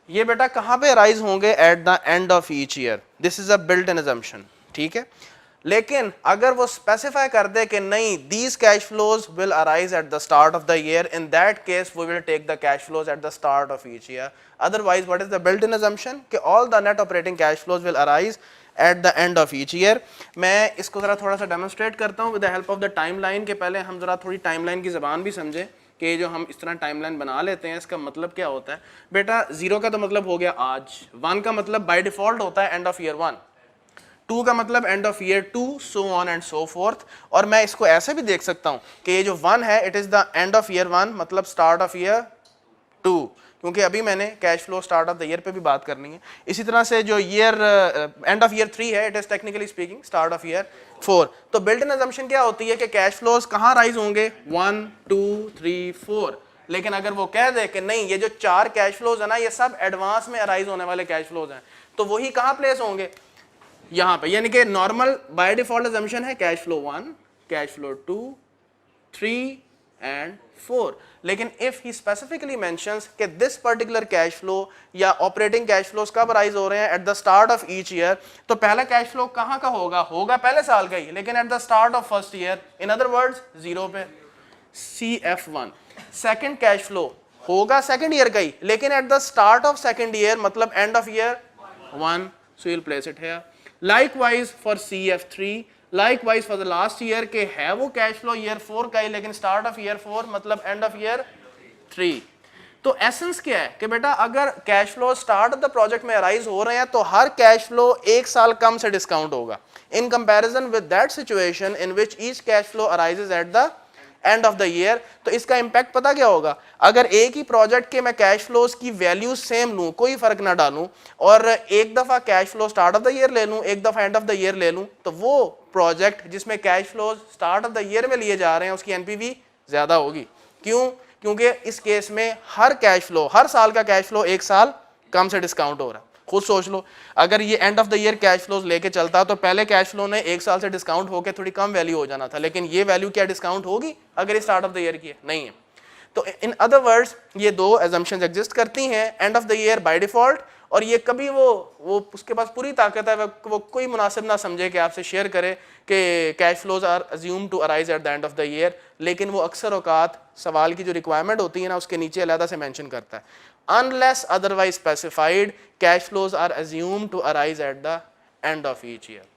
ये बेटा कहां पे अराइज होंगे, eight the end of each year, this is a built in assumption, ठीक है। लेकिन अगर वो स्पेसिफाई कर दे कि नहीं these cash flows will arise at the start of the year, in that case we will take the cash flows at the start of each year. Otherwise what is the built in assumption कि all the net operating cash flows will arise at the end of each year. मैं इसको जरा थोड़ा सा demonstrate करता हूँ with the help of the timeline, के पहले हम जरा थोड़ी टाइमलाइन की जबान भी समझें कि जो हम इस तरह टाइमलाइन बना लेते हैं इसका मतलब क्या होता है। बेटा 0 का तो मतलब हो गया आज, 1 का मतलब बाय डिफॉल्ट होता है एंड ऑफ ईयर 1, 2 का मतलब end of year 2, so on and so fourth. और मैं इसको ऐसे भी देख सकता हूं कि ये जो 1 है it is the end of year 1 मतलब स्टार्ट ऑफ ईयर 2, क्योंकि अभी मैंने cash flow start of the year पे भी बात करनी है। इसी तरह से जो ईयर एंड ऑफ ईयर 3 है it is technically speaking start of year 4। तो बिल्ट इन अजम्पशन क्या होती है कि कैश फ्लोज कहां राइज होंगे, 1 2 3 4। लेकिन अगर वो कह दे कि नहीं ये जो 4 कैश फ्लोज है ना ये सब एडवांस में अराइज होने वाले कैश फ्लोज हैं, तो वही कहां प्लेस होंगे, यहां पे। यानी कि नॉर्मल बाय डिफॉल्ट अजम्पशन है cash flow 1, cash flow 2, 3 and 4। लेकिन इफ ही स्पेसिफिकली मेंशंस कि दिस पर्टिकुलर कैश फ्लो या ऑपरेटिंग कैश फ्लोज कब राइज हो रहे हैं eight the start of each year, तो पहला कैश फ्लो कहां का होगा, होगा पहले साल का ही, लेकिन at the start of first year, in other words 0 पे, CF1। सेकंड कैश फ्लो होगा सेकंड ईयर का ही, लेकिन at the start of second year मतलब end of year 1, so you'll place it here. Likewise for CF3, likewise for the last year के है वो cash flow year 4 का ही, लेकिन स्टार्ट ऑफ ईयर 4 मतलब एंड ऑफ ईयर 3। तो essence क्या है कि बेटा अगर cash flow start of the project में अराइज हो रहे हैं तो हर कैश फ्लो 1 साल कम से डिस्काउंट होगा in comparison with that situation in which each cash flow arises eight the end of the year. तो इसका इंपैक्ट पता क्या होगा, अगर एक ही प्रोजेक्ट के मैं कैश फ्लोज की वैल्यू सेम लूं, कोई फर्क ना डालूं, और एक दफा cash flow start of the year ले लूं, एक दफा एंड ऑफ द ईयर ले लूं, तो वो प्रोजेक्ट जिसमें cash flows start of the year में लिए जा रहे हैं उसकी एनपीवी ज्यादा होगी। क्यों? क्योंकि इस केस में हर कैश फ्लो, हर साल का कैश फ्लो 1 साल कम से डिस्काउंट हो रहा है। खुद सोच लो, अगर ये and of the year cash flows लेके चलता तो पहले कैश फ्लो ने 1 साल से डिस्काउंट होकर थोड़ी कम वैल्यू हो जाना था, लेकिन ये वैल्यू क्या डिस्काउंट होगी अगर ये स्टार्ट ऑफ द ईयर की है? नहीं है। तो इन अदर वर्ड्स ये दो एजम्पशंस एग्जिस्ट करती हैं, and of the year by default, और ये कभी वो उसके पास पूरी ताकत है, वो कोई मुनासिब ना समझे कि आपसे शेयर करे कि cash flows are assume to arise at the end of the year, लेकिन वो अक्सर औकात सवाल की जो रिक्वायरमेंट होती है ना उसके नीचे अलहदा से मेंशन करता है, unless otherwise specified cash flows are assume to arise at the end of each year.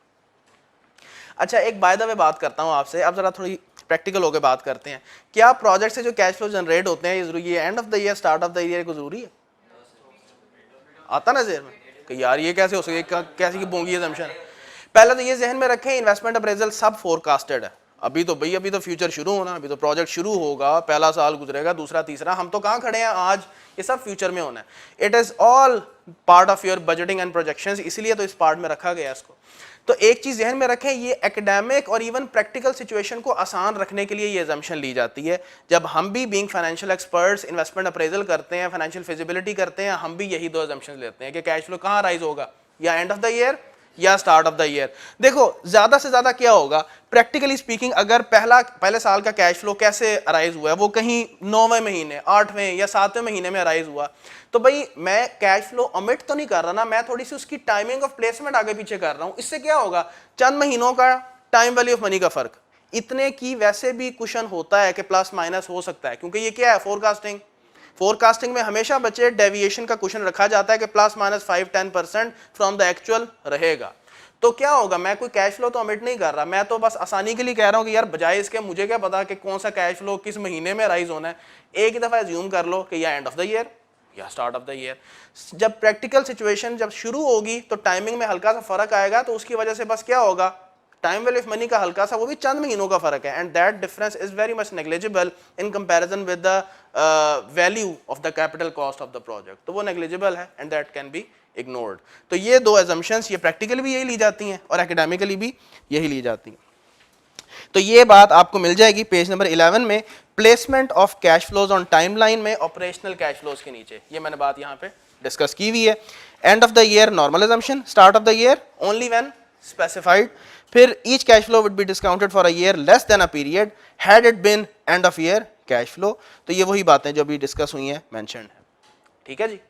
अच्छा एक बाय द वे बात करता हूँ आपसे, अब जरा थोड़ी प्रैक्टिकल होकर बात करते हैं। क्या प्रोजेक्ट से जो कैश फ्लो जनरेट होते हैं ये जरूरी है end of the year start of the year को जरूरी है? आता ना जहन में कि यार ये कैसे हो सके, कैसी की बोंगी असम्पशन है। पहले तो ये जहन में रखें इन्वेस्टमेंट अप्रेजल सब फोरकास्टेड है। अभी तो भाई अभी तो फ्यूचर शुरू होना, अभी तो प्रोजेक्ट शुरू होगा, पहला साल गुजरेगा, दूसरा तीसरा, हम तो कहाँ खड़े हैं आज, ये सब फ्यूचर में होना है। It is all part of your budgeting and projections, इसलिए तो इस पार्ट में रखा गया इसको। तो एक चीज जहन में रखें, ये एकेडमिक और इवन प्रैक्टिकल सिचुएशन को आसान रखने के लिए ये अजम्पशन ली जाती है। जब हम भी being financial experts investment appraisal करते हैं, फाइनेंशियल फिजिबिलिटी करते हैं, हम भी यही दो अजम्पशन लेते हैं कि कैश फ्लो कहाँ राइज होगा, या एंड ऑफ द ईयर या स्टार्ट ऑफ द ईयर। देखो ज्यादा से ज्यादा क्या होगा प्रैक्टिकली स्पीकिंग, अगर पहले साल का कैश फ्लो कैसे अराइज हुआ है, वो कहीं 9वें महीने, 8वें या 7वें महीने में अराइज हुआ, तो भाई मैं कैश फ्लो ओमिट तो नहीं कर रहा ना, मैं थोड़ी सी उसकी टाइमिंग ऑफ प्लेसमेंट आगे पीछे कर रहा हूं। इससे क्या होगा, चंद महीनों का टाइम वैल्यू ऑफ मनी का फर्क, इतने की वैसे भी कुशन होता है कि प्लस माइनस हो सकता है, क्योंकि ये क्या है फोरकास्टिंग। फोरकास्टिंग में हमेशा बचे डेविएशन का क्वेश्चन रखा जाता है कि ±5-10% फ्रॉम द एक्चुअल रहेगा। तो क्या होगा, मैं कोई कैश फ्लो तो ओमिट नहीं कर रहा, मैं तो बस आसानी के लिए कह रहा हूं कि यार बजाय इसके मुझे क्या पता कि कौन सा कैश फ्लो किस महीने में राइज होना है, एक ही दफा एज्यूम कर लो कि या एंड ऑफ द ईयर या स्टार्ट ऑफ द ईयर। जब प्रैक्टिकल सिचुएशन जब शुरू होगी तो टाइमिंग में हल्का सा फर्क आएगा, तो उसकी वजह से बस क्या होगा, टाइम वैल्यू ऑफ मनी का हल्का सा, वो भी चंद महीनों का फर्क है, and that difference is very much negligible in comparison with the value of the capital cost of the project. तो वो नेग्लिजिबल है and that can be ignored. तो ये दो एजम्पशंस, ये प्रैक्टिकली भी यही ली जाती हैं और एकेडमिकली भी यही ली जाती हैं। तो ये बात आपको मिल जाएगी पेज नंबर 11 में, placement of cash flows on timeline में ऑपरेशनल कैश फ्लोज के नीचे, ये मैंने बात यहाँ पे डिस्कस की हुई है। End of the year normal assumption, start of the year only when specified, फिर each cash flow would be discounted for a year less than a period had it been end of year cash flow. तो ये वही बातें जो अभी discuss हुई हैं, mentioned है। ठीक है जी।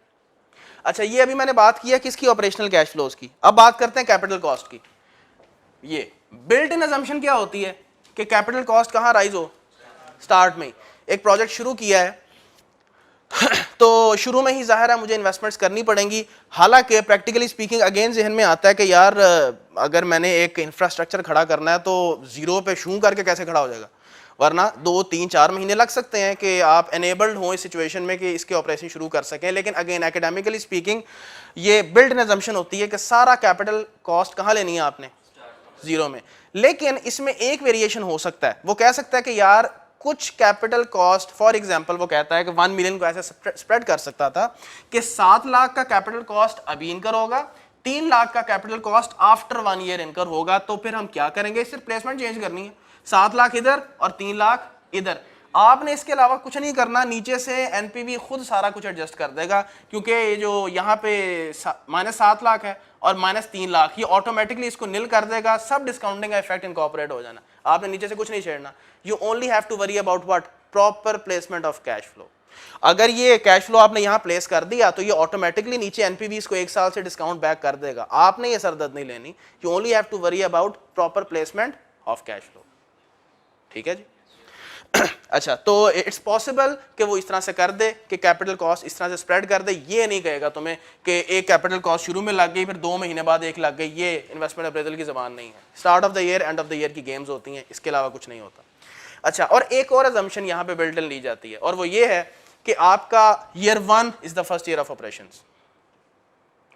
अच्छा, ये अभी मैंने बात किया किसकी, ऑपरेशनल कैश फ्लोज की। अब बात करते हैं कैपिटल कॉस्ट की। ये बिल्ट इन अजम्पशन क्या होती है कि कैपिटल कॉस्ट कहाँ राइज हो, स्टार्ट में। एक प्रोजेक्ट शुरू किया है तो शुरू में ही जाहिर है मुझे इन्वेस्टमेंट्स करनी पड़ेंगी। हालांकि प्रैक्टिकली स्पीकिंग अगेन जहन में आता है कि यार अगर मैंने एक इंफ्रास्ट्रक्चर खड़ा करना है तो जीरो पे शू करके कैसे खड़ा हो जाएगा, वरना 2-3-4 महीने लग सकते हैं कि आप एनेबल्ड हो इस सिचुएशन में कि इसके ऑपरेशन शुरू कर सकें। लेकिन अगेन एकेडमिकली स्पीकिंग ये बिल्ड इन अजम्पशन होती है कि सारा कैपिटल कॉस्ट कहाँ लेनी है आपने, जीरो में। लेकिन इसमें एक वेरिएशन हो सकता है, वो कह सकता है कि यार कुछ कैपिटल कॉस्ट, फॉर एग्जांपल वो कहता है कि 1 मिलियन को ऐसे स्प्रेड कर सकता था कि 7 लाख का कैपिटल कॉस्ट अभी इनकर होगा, 3 लाख का कैपिटल कॉस्ट आफ्टर 1 ईयर इनकर होगा। तो फिर हम क्या करेंगे, सिर्फ प्लेसमेंट चेंज करनी है, 7 लाख इधर और 3 लाख इधर। आपने इसके अलावा कुछ नहीं करना, नीचे से एनपीवी खुद सारा कुछ एडजस्ट कर देगा, क्योंकि ये जो यहाँ पे -7 लाख है और -3 लाख, ये ऑटोमेटिकली इसको नील कर देगा, सब डिस्काउंटिंग का इफेक्ट इनकॉर्पोरेट हो जाना। आपने नीचे से कुछ नहीं छेड़ना, you only have to worry about what, proper placement of cash flow. अगर ये कैश फ्लो आपने यहाँ प्लेस कर दिया तो ये ऑटोमेटिकली नीचे एनपीवीज को 1 साल से डिस्काउंट बैक कर देगा, आपने ये सरदर्द नहीं लेनी। You only have to worry about proper placement of cash flow. ठीक है जी। अच्छा, तो इट्स पॉसिबल कि वो इस तरह से कर दे कि कैपिटल कॉस्ट इस तरह से स्प्रेड कर दे। ये नहीं कहेगा तुम्हें कि एक कैपिटल कॉस्ट शुरू में लग गई फिर 2 महीने बाद एक लग गई, ये इन्वेस्टमेंट अप्रेजल की ज़बान नहीं है। Start of the year and of the year की गेम्स होती हैं, इसके अलावा कुछ नहीं होता। अच्छा, और एक और अजम्पशन यहाँ पे बिल्ट इन ली जाती है, और वो ये है कि आपका year 1 is the first year of operations,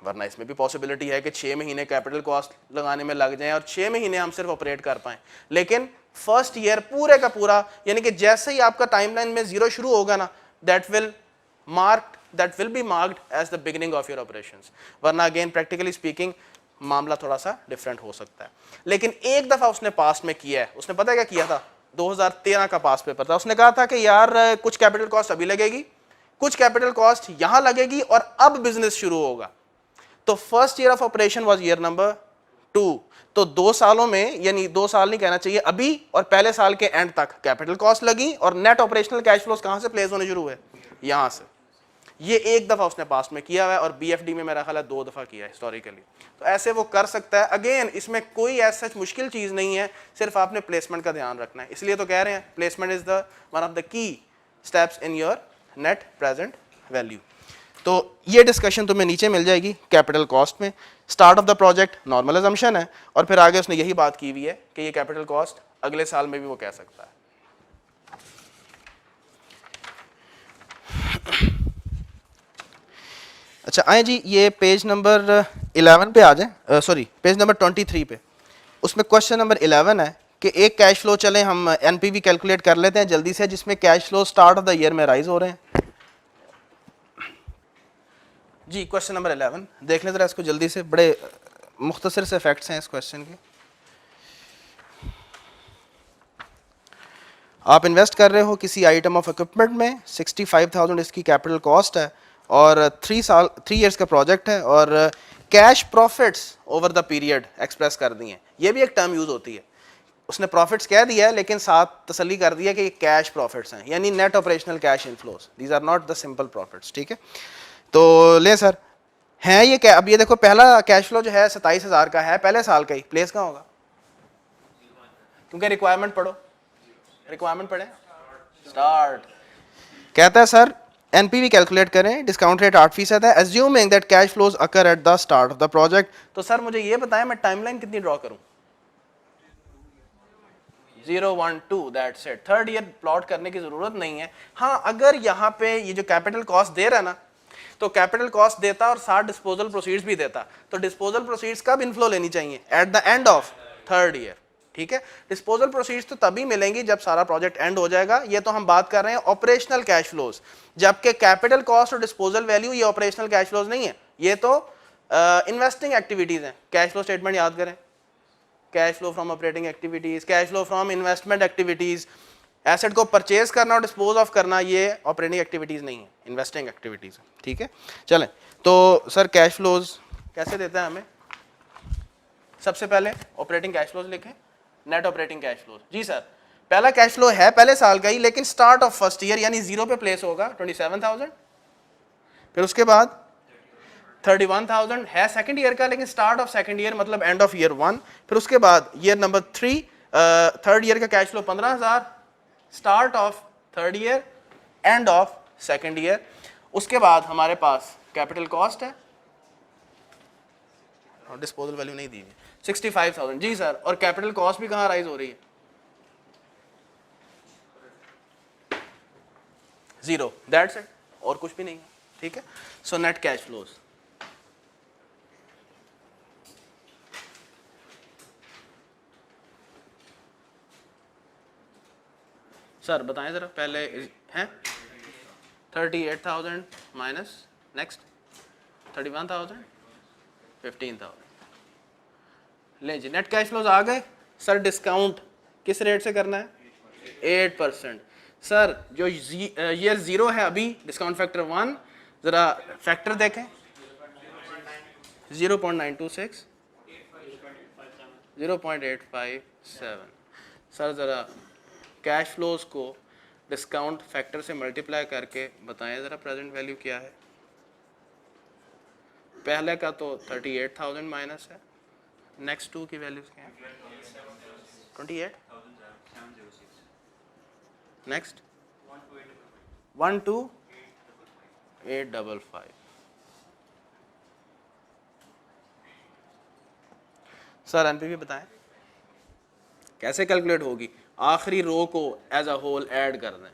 वरना इसमें भी पॉसिबिलिटी है कि 6 महीने कैपिटल कॉस्ट लगाने में लग जाएं और 6 महीने हम सिर्फ ऑपरेट कर पाएं। लेकिन फर्स्ट ईयर पूरे का पूरा, यानी कि जैसे ही आपका टाइमलाइन में जीरो शुरू होगा ना, that will be marked as the beginning of your operations. वरना अगेन प्रैक्टिकली स्पीकिंग मामला थोड़ा सा डिफरेंट हो सकता है। लेकिन एक दफा उसने पास्ट में किया है, उसने पता है क्या किया था, 2013 का पास पेपर था, उसने कहा था कि यार कुछ कैपिटल कॉस्ट अभी लगेगी, कुछ कैपिटल कॉस्ट यहां लगेगी और अब बिजनेस शुरू होगा। तो first year of operation was year number 2। तो 2 सालों में, यानी 2 साल नहीं कहना चाहिए, अभी और पहले साल के एंड तक कैपिटल कॉस्ट लगी और नेट ऑपरेशनल कैश फ्लोस कहां से प्लेस होने शुरू हुए, यहां से। ये एक दफा उसने पास्ट में किया हुआ है और बीएफडी में मेरा ख्याल है 2 दफा किया है हिस्टोरिकली। तो ऐसे वो कर सकता है। अगेन इसमें कोई ऐसा मुश्किल चीज नहीं है, सिर्फ आपने प्लेसमेंट का ध्यान रखना है। इसलिए तो कह रहे हैं placement is the one of the key steps in your net present value. तो ये डिस्कशन तुम्हें नीचे मिल जाएगी कैपिटल कॉस्ट में। Start of the project normal assumption है, और फिर आगे उसने यही बात की हुई है कि ये कैपिटल कॉस्ट अगले साल में भी वो कह सकता है। अच्छा आए जी, ये पेज नंबर 11 पे आ जाए, सॉरी पेज नंबर 23 पे। उसमें क्वेश्चन नंबर 11 है कि एक कैश फ्लो, चलें हम एनपीवी कैलकुलेट कर लेते हैं जल्दी से, जिसमें cash flow start of the year में राइज हो रहे हैं जी। क्वेश्चन नंबर 11 देख लें जरा इसको जल्दी से, बड़े मुख्तसर से फैक्ट्स हैं इस क्वेश्चन के। आप इन्वेस्ट कर रहे हो किसी आइटम ऑफ इक्विपमेंट में, 65,000 इसकी कैपिटल कॉस्ट है और 3 इयर्स का प्रोजेक्ट है, और cash profits over the period express कर दिए हैं। ये भी एक टर्म यूज होती है, उसने प्रॉफिट्स कह दिया है लेकिन साथ तसल्ली कर दिया कि ये कैश प्रॉफिट्स हैं, यानी net operational cash inflows, these are not the simple profits. ठीक है, तो ले सर हैं ये क्या। अब ये देखो पहला कैश फ्लो जो है 27,000 का है, पहले साल का ही, प्लेस कहाँ होगा, क्योंकि रिक्वायरमेंट पढ़ो, रिक्वायरमेंट पढ़े, स्टार्ट। कहता है सर एनपीवी कैलकुलेट करें, डिस्काउंट रेट 8% है, assuming that cash flows occur at the start of the project. तो सर मुझे ये बताएं मैं टाइमलाइन कितनी ड्रॉ करूं? 0 1 2, that's it. Third year plot करने की जरूरत नहीं है। हाँ, अगर यहाँ पे ये जो कैपिटल कॉस्ट दे रहा है ना, तो कैपिटल कॉस्ट देता और साथ डिस्पोजल प्रोसीड्स भी देता, तो डिस्पोजल प्रोसीड्स कब इनफ्लो लेनी चाहिए? Eight the end of third year. ठीक है, डिस्पोजल प्रोसीड्स तो तभी मिलेंगी जब सारा प्रोजेक्ट एंड हो जाएगा। ये तो हम बात कर रहे हैं ऑपरेशनल कैश फ्लोज, जबकि कैपिटल कॉस्ट और डिस्पोजल वैल्यू ये ऑपरेशनल कैश फ्लोज नहीं है, ये तो इन्वेस्टिंग एक्टिविटीज हैं। कैश फ्लो स्टेटमेंट याद करें, cash flow from operating activities, cash flow from investment activities. Asset को परचेज करना और डिस्पोज ऑफ करना ये ऑपरेटिंग एक्टिविटीज नहीं है, इन्वेस्टिंग एक्टिविटीज। ठीक है, चलें तो सर कैश फ्लोज कैसे देता है हमें? सबसे पहले ऑपरेटिंग कैश फ्लोज लिखें, नेट ऑपरेटिंग कैश फ्लोज। जी सर, पहला कैश फ्लो है पहले साल का ही, लेकिन स्टार्ट ऑफ फर्स्ट ईयर यानी 0 पे प्लेस होगा 27,000, फिर उसके बाद 31,000 है सेकंड ईयर का, लेकिन स्टार्ट ऑफ सेकंड ईयर मतलब एंड ऑफ ईयर 1, फिर उसके बाद ईयर नंबर 3 थर्ड ईयर का cash flow 15,000, start of third year, end of second year. उसके बाद हमारे पास कैपिटल कॉस्ट है और डिस्पोजल वैल्यू नहीं दी हुई 65,000। जी सर, और कैपिटल कॉस्ट भी कहाँ राइज हो रही है? 0, दैट्स इट, और कुछ भी नहीं है। ठीक है, सो नेट कैश फ्लोज। सर बताएं जरा, पहले हैं 38,000 माइनस नेक्स्ट 31,000 15,000। ले जी, नेट कैश फ्लोज आ गए। सर डिस्काउंट किस रेट से करना है? 8%। सर जो ईयर 0 है अभी, डिस्काउंट फैक्टर 1, जरा फैक्टर देखें 0.926, 0.857। सर जरा कैश फ्लोज को डिस्काउंट फैक्टर से मल्टीप्लाई करके बताएं जरा प्रेजेंट वैल्यू क्या है। पहले का तो 38,000 माइनस है, नेक्स्ट 2 की वैल्यूज क्या है? 28, नेक्स्ट 12,855। सर एनपीवी बताएं कैसे कैलकुलेट होगी? आखिरी रो को एज अ होल ऐड कर दें।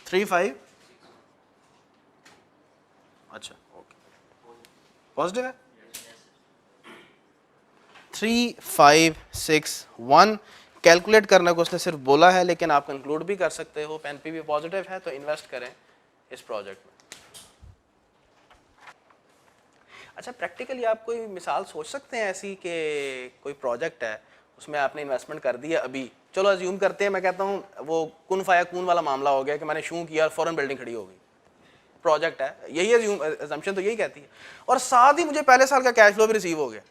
थ्री फाइव, अच्छा ओके, पॉजिटिव है। 3561 कैलकुलेट करने को उसने सिर्फ बोला है, लेकिन आप कंक्लूड भी कर सकते हो एनपीवी पॉजिटिव है तो इन्वेस्ट करें इस प्रोजेक्ट में। अच्छा, प्रैक्टिकली आप कोई मिसाल सोच सकते हैं ऐसी कि कोई प्रोजेक्ट है उसमें आपने इन्वेस्टमेंट कर दिया अभी, चलो अज्यूम करते हैं, मैं कहता हूँ वो कुन फाया कून वाला मामला हो गया कि मैंने शू किया और फौरन बिल्डिंग खड़ी हो गई, प्रोजेक्ट है, यही अजम्पशन तो यही कहती है, और साथ ही मुझे पहले साल का कैश फ्लो भी रिसीव हो गया।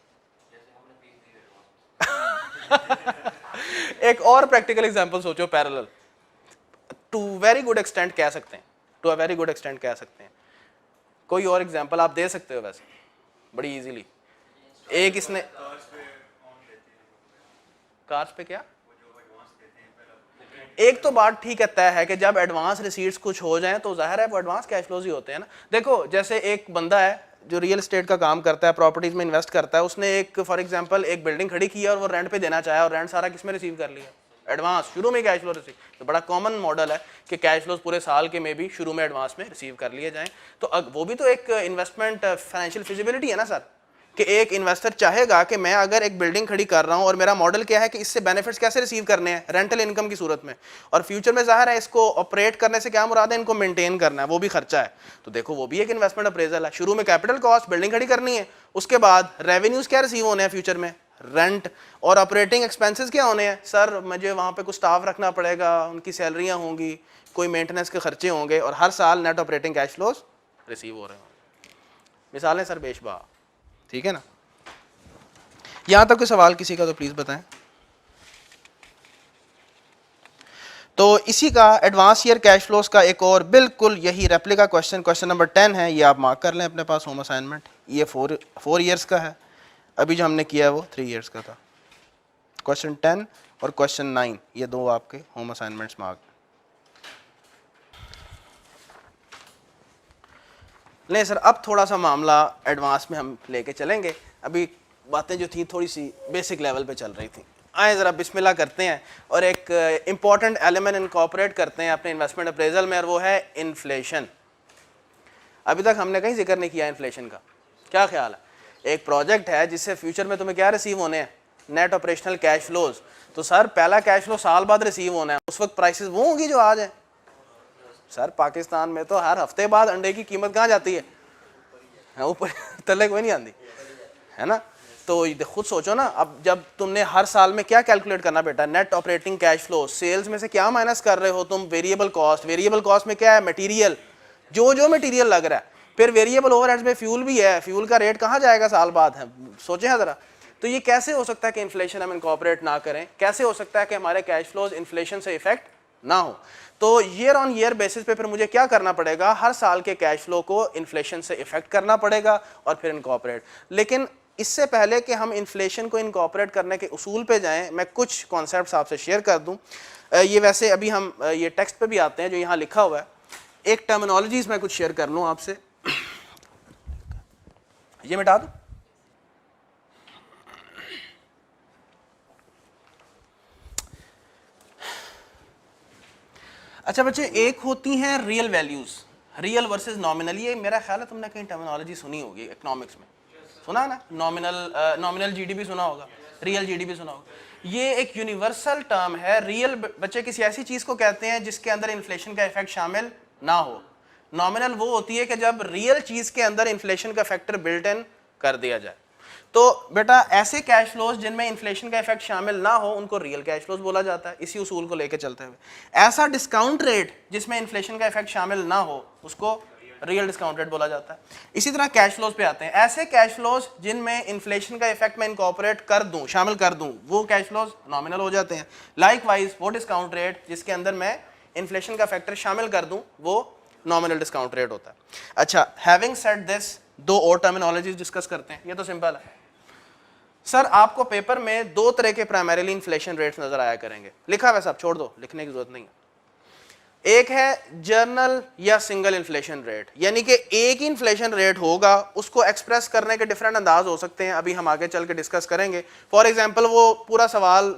एक और प्रैक्टिकल एग्जांपल सोचो parallel, to very good extent कह सकते हैं, to a very good extent कह सकते हैं। कोई और एग्जांपल आप दे सकते हो वैसे बड़ी इजीली। एक इसने कार्स पे क्या, एक तो बात ठीक है तय है कि जब एडवांस रिसीट्स कुछ हो जाएं तो जाहिर है वो एडवांस कैश फ्लोज ही होते हैं ना। देखो जैसे एक बंदा है जो रियल एस्टेट का काम करता है, प्रॉपर्टीज में इन्वेस्ट करता है, उसने एक फॉर एग्जांपल एक बिल्डिंग खड़ी की है और वो रेंट पे देना चाहे और रेंट सारा किस में रिसीव कर लिया? एडवांस, शुरू में कैश फ्लो रिसीव। तो बड़ा कॉमन मॉडल है कि कैश फ्लोज पूरे साल के में भी शुरू में एडवांस में रिसीव कर लिए जाएं। तो वो भी तो एक इन्वेस्टमेंट फाइनेंशियल फिजिबिलिटी है ना सर, कि एक इन्वेस्टर चाहेगा कि मैं अगर एक बिल्डिंग खड़ी कर रहा हूं और मेरा मॉडल क्या है कि इससे बेनिफिट्स कैसे रिसीव करने हैं, रेंटल इनकम की सूरत में, और फ्यूचर में जाहिर है इसको ऑपरेट करने से क्या मुराद है, इनको मेंटेन करना है, वो भी खर्चा है। तो देखो वो भी एक इन्वेस्टमेंट अप्रेजल है। शुरू में कैपिटल कॉस्ट बिल्डिंग खड़ी करनी है, उसके बाद रेवेन्यूज क्या रिसीव होने हैं फ्यूचर में, रेंट, और ऑपरेटिंग एक्सपेंसेस क्या होने हैं, सर मुझे वहाँ पे कुछ स्टाफ रखना पड़ेगा, उनकी सैलरियाँ होंगी, कोई मेंटेनेंस के खर्चे होंगे, और हर साल net operating cash flows receive हो रहे होंगे। मिसालें सर बेशबा, ठीक है ना। यहाँ तक कोई सवाल किसी का तो प्लीज़ बताएं। तो इसी का एडवांस ईयर कैश फ्लोज का एक और बिल्कुल यही रेप्लिका क्वेश्चन, क्वेश्चन नंबर 10 है, ये आप मार्क कर लें अपने पास होम असाइनमेंट। ये 4 ईयर्स का है। अभी जो हमने किया है वो 3 इयर्स का था। क्वेश्चन 10 और क्वेश्चन 9 ये दो आपके होम असाइनमेंट्स में आ गए। नहीं सर, अब थोड़ा सा मामला एडवांस में हम लेके चलेंगे, अभी बातें जो थी थोड़ी सी बेसिक लेवल पे चल रही थी। आए ज़रा बिस्मिल्लाह करते हैं और एक इम्पॉर्टेंट एलिमेंट इनकॉर्पोरेट करते हैं अपने इन्वेस्टमेंट अप्रेजल में, और वो है इन्फ्लेशन। अभी तक हमने कहीं जिक्र नहीं किया इन्फ्लेशन का। क्या ख्याल है? एक प्रोजेक्ट है जिससे फ्यूचर में तुम्हें क्या रिसीव होने हैं? Net operational cash flows. तो सर पहला कैश फ्लो साल बाद रिसीव होना है, उस वक्त प्राइसेस वो होंगी जो आज है। सर पाकिस्तान में तो हर हफ्ते बाद अंडे की कीमत कहाँ जाती है? ऊपर तले कोई नहीं आती है ना। तो खुद सोचो ना, अब जब तुमने हर साल में क्या कैलकुलेट करना बेटा, net operating cash flow, sales में से क्या माइनस कर रहे हो तुम? Variable cost. वेरिएबल कॉस्ट में क्या है? मटेरियल, जो मटेरियल लग रहा है। फिर वेरिएबल ओवरहेड्स में फ्यूल भी है, फ्यूल का रेट कहाँ जाएगा साल बाद है? सोचें ज़रा। तो ये कैसे हो सकता है कि इन्फ्लेशन हम इनकॉर्पोरेट ना करें? कैसे हो सकता है कि हमारे कैश फ्लोज इन्फ्लेशन से इफेक्ट ना हो? तो ईयर ऑन ईयर बेसिस पे फिर मुझे क्या करना पड़ेगा? हर साल के कैश फ्लो को इन्फ्लेशन से इफेक्ट करना पड़ेगा और फिर इनकॉर्पोरेट। लेकिन इससे पहले कि हम इन्फ्लेशन को इनकॉर्पोरेट करने के उसूल पे जाएं, मैं कुछ कॉन्सेप्ट्स आपसे शेयर कर दूं। ये वैसे अभी हम ये टेक्स्ट पे भी आते हैं जो यहाँ लिखा हुआ है। एक टर्मिनोलॉजीज मैं कुछ शेयर कर लूँ आपसे, ये मिटा दूं। अच्छा बच्चे, एक होती हैं real values, real versus nominal. ये मेरा ख्याल है तुमने कहीं टर्मिनोलॉजी सुनी होगी इकोनॉमिक्स में, सुना ना? नॉमिनल जीडीपी सुना होगा, रियल जीडीपी सुना होगा। ये एक यूनिवर्सल टर्म है। रियल बच्चे किसी ऐसी चीज को कहते हैं जिसके अंदर इन्फ्लेशन का इफेक्ट शामिल ना हो। नॉमिनल वो होती है कि जब रियल चीज के अंदर इन्फ्लेशन का फैक्टर बिल्ट इन कर दिया जाए। तो बेटा ऐसे कैश फ्लोज जिनमें इन्फ्लेशन का इफेक्ट शामिल ना हो उनको रियल कैश फ्लोज बोला जाता है। इसी उसूल को लेकर चलते हुए, ऐसा डिस्काउंट रेट जिसमें इन्फ्लेशन का इफेक्ट शामिल ना हो उसको रियल डिस्काउंट रेट बोला जाता है। इसी तरह कैश फ्लोज पे आते हैं। ऐसे कैश फ्लोज जिनमें इन्फ्लेशन का इफेक्ट मैं इनकॉर्पोरेट कर दूं, शामिल कर दूं, वो कैश फ्लोज नॉमिनल हो जाते हैं। लाइकवाइज वो डिस्काउंट रेट जिसके अंदर मैं इन्फ्लेशन का फैक्टर शामिल कर दूं वो नॉमिनल डिस्काउंट रेट होता है। अच्छा, हैविंग सेड दिस, दो और टर्मिनोलॉजीज डिस्कस करते हैं। ये तो सिंपल है सर, आपको पेपर में दो तरह के प्राइमरीली इन्फ्लेशन रेट्स नजर आया करेंगे। लिखा हुआ सब छोड़ दो, लिखने की जरूरत नहीं है। एक है जर्नल या सिंगल इन्फ्लेशन रेट, यानी कि एक ही इन्फ्लेशन रेट होगा, उसको एक्सप्रेस करने के डिफरेंट अंदाज हो सकते हैं, अभी हम आगे चल के डिस्कस करेंगे। फॉर एग्जांपल वो पूरा सवाल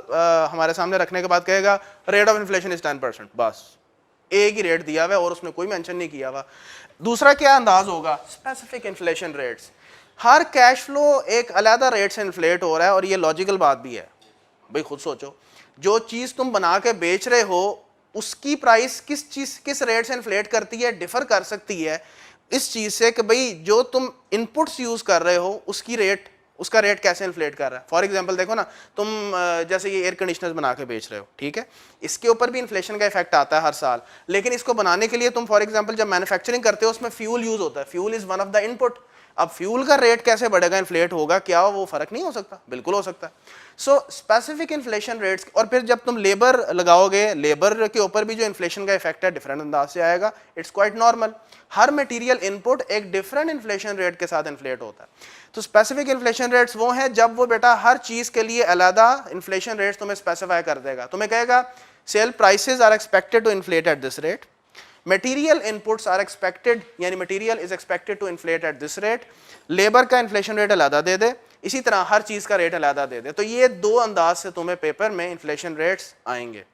हमारे सामने रखने के बाद कहेगा रेट ऑफ इन्फ्लेशन इज 10%, बस एक ही रेट दिया हुआ है और उसने कोई मेंशन नहीं किया हुआ। दूसरा क्या अंदाज होगा? Specific inflation rates. हर कैश फ्लो एक अलग रेट से इन्फ्लेट हो रहा है और ये लॉजिकल बात भी है। भाई खुद सोचो, जो चीज़ तुम बना के बेच रहे हो उसकी प्राइस किस रेट से इन्फ्लेट करती है, डिफर कर सकती है इस चीज़ से कि भाई जो तुम इनपुट्स यूज़ कर रहे हो उसका रेट कैसे इन्फ्लेट कर रहा है। फॉर एग्जांपल देखो ना, तुम जैसे ये एयर कंडीशनर्स बना के बेच रहे हो, ठीक है, इसके ऊपर भी इन्फ्लेशन का इफेक्ट आता है हर साल। लेकिन इसको बनाने के लिए तुम फॉर एग्जांपल जब मैन्युफैक्चरिंग करते हो उसमें फ्यूल यूज़ होता है, fuel is one of the input. अब फ्यूल का रेट कैसे बढ़ेगा, इन्फ्लेट होगा, क्या वो फर्क नहीं हो सकता? बिल्कुल हो सकता है। So specific inflation rates. और फिर जब तुम लेबर लगाओगे, लेबर के ऊपर भी जो इन्फ्लेशन का इफेक्ट है डिफरेंट अंदाज से आएगा। It's quite normal, her material input एक डिफरेंट इन्फ्लेशन रेट के साथ इन्फ्लेट होता है। तो स्पेसिफिक इन्फ्लेशन रेट्स वो हैं जब वो बेटा हर चीज के लिए अलग इन्फ्लेशन रेट्स तुम्हें स्पेसिफाई कर देगा। तुम्हें कहेगा sale prices are expected to inflate at this rate, material inputs are expected, यानी material is expected to inflate at this rate, labour का इन्फ्लेशन रेट अलग दे दे, इसी तरह हर चीज का रेट अलग दे दे। तो ये दो अंदाज से तुम्हें पेपर में इन्फ्लेशन रेट्स आएंगे।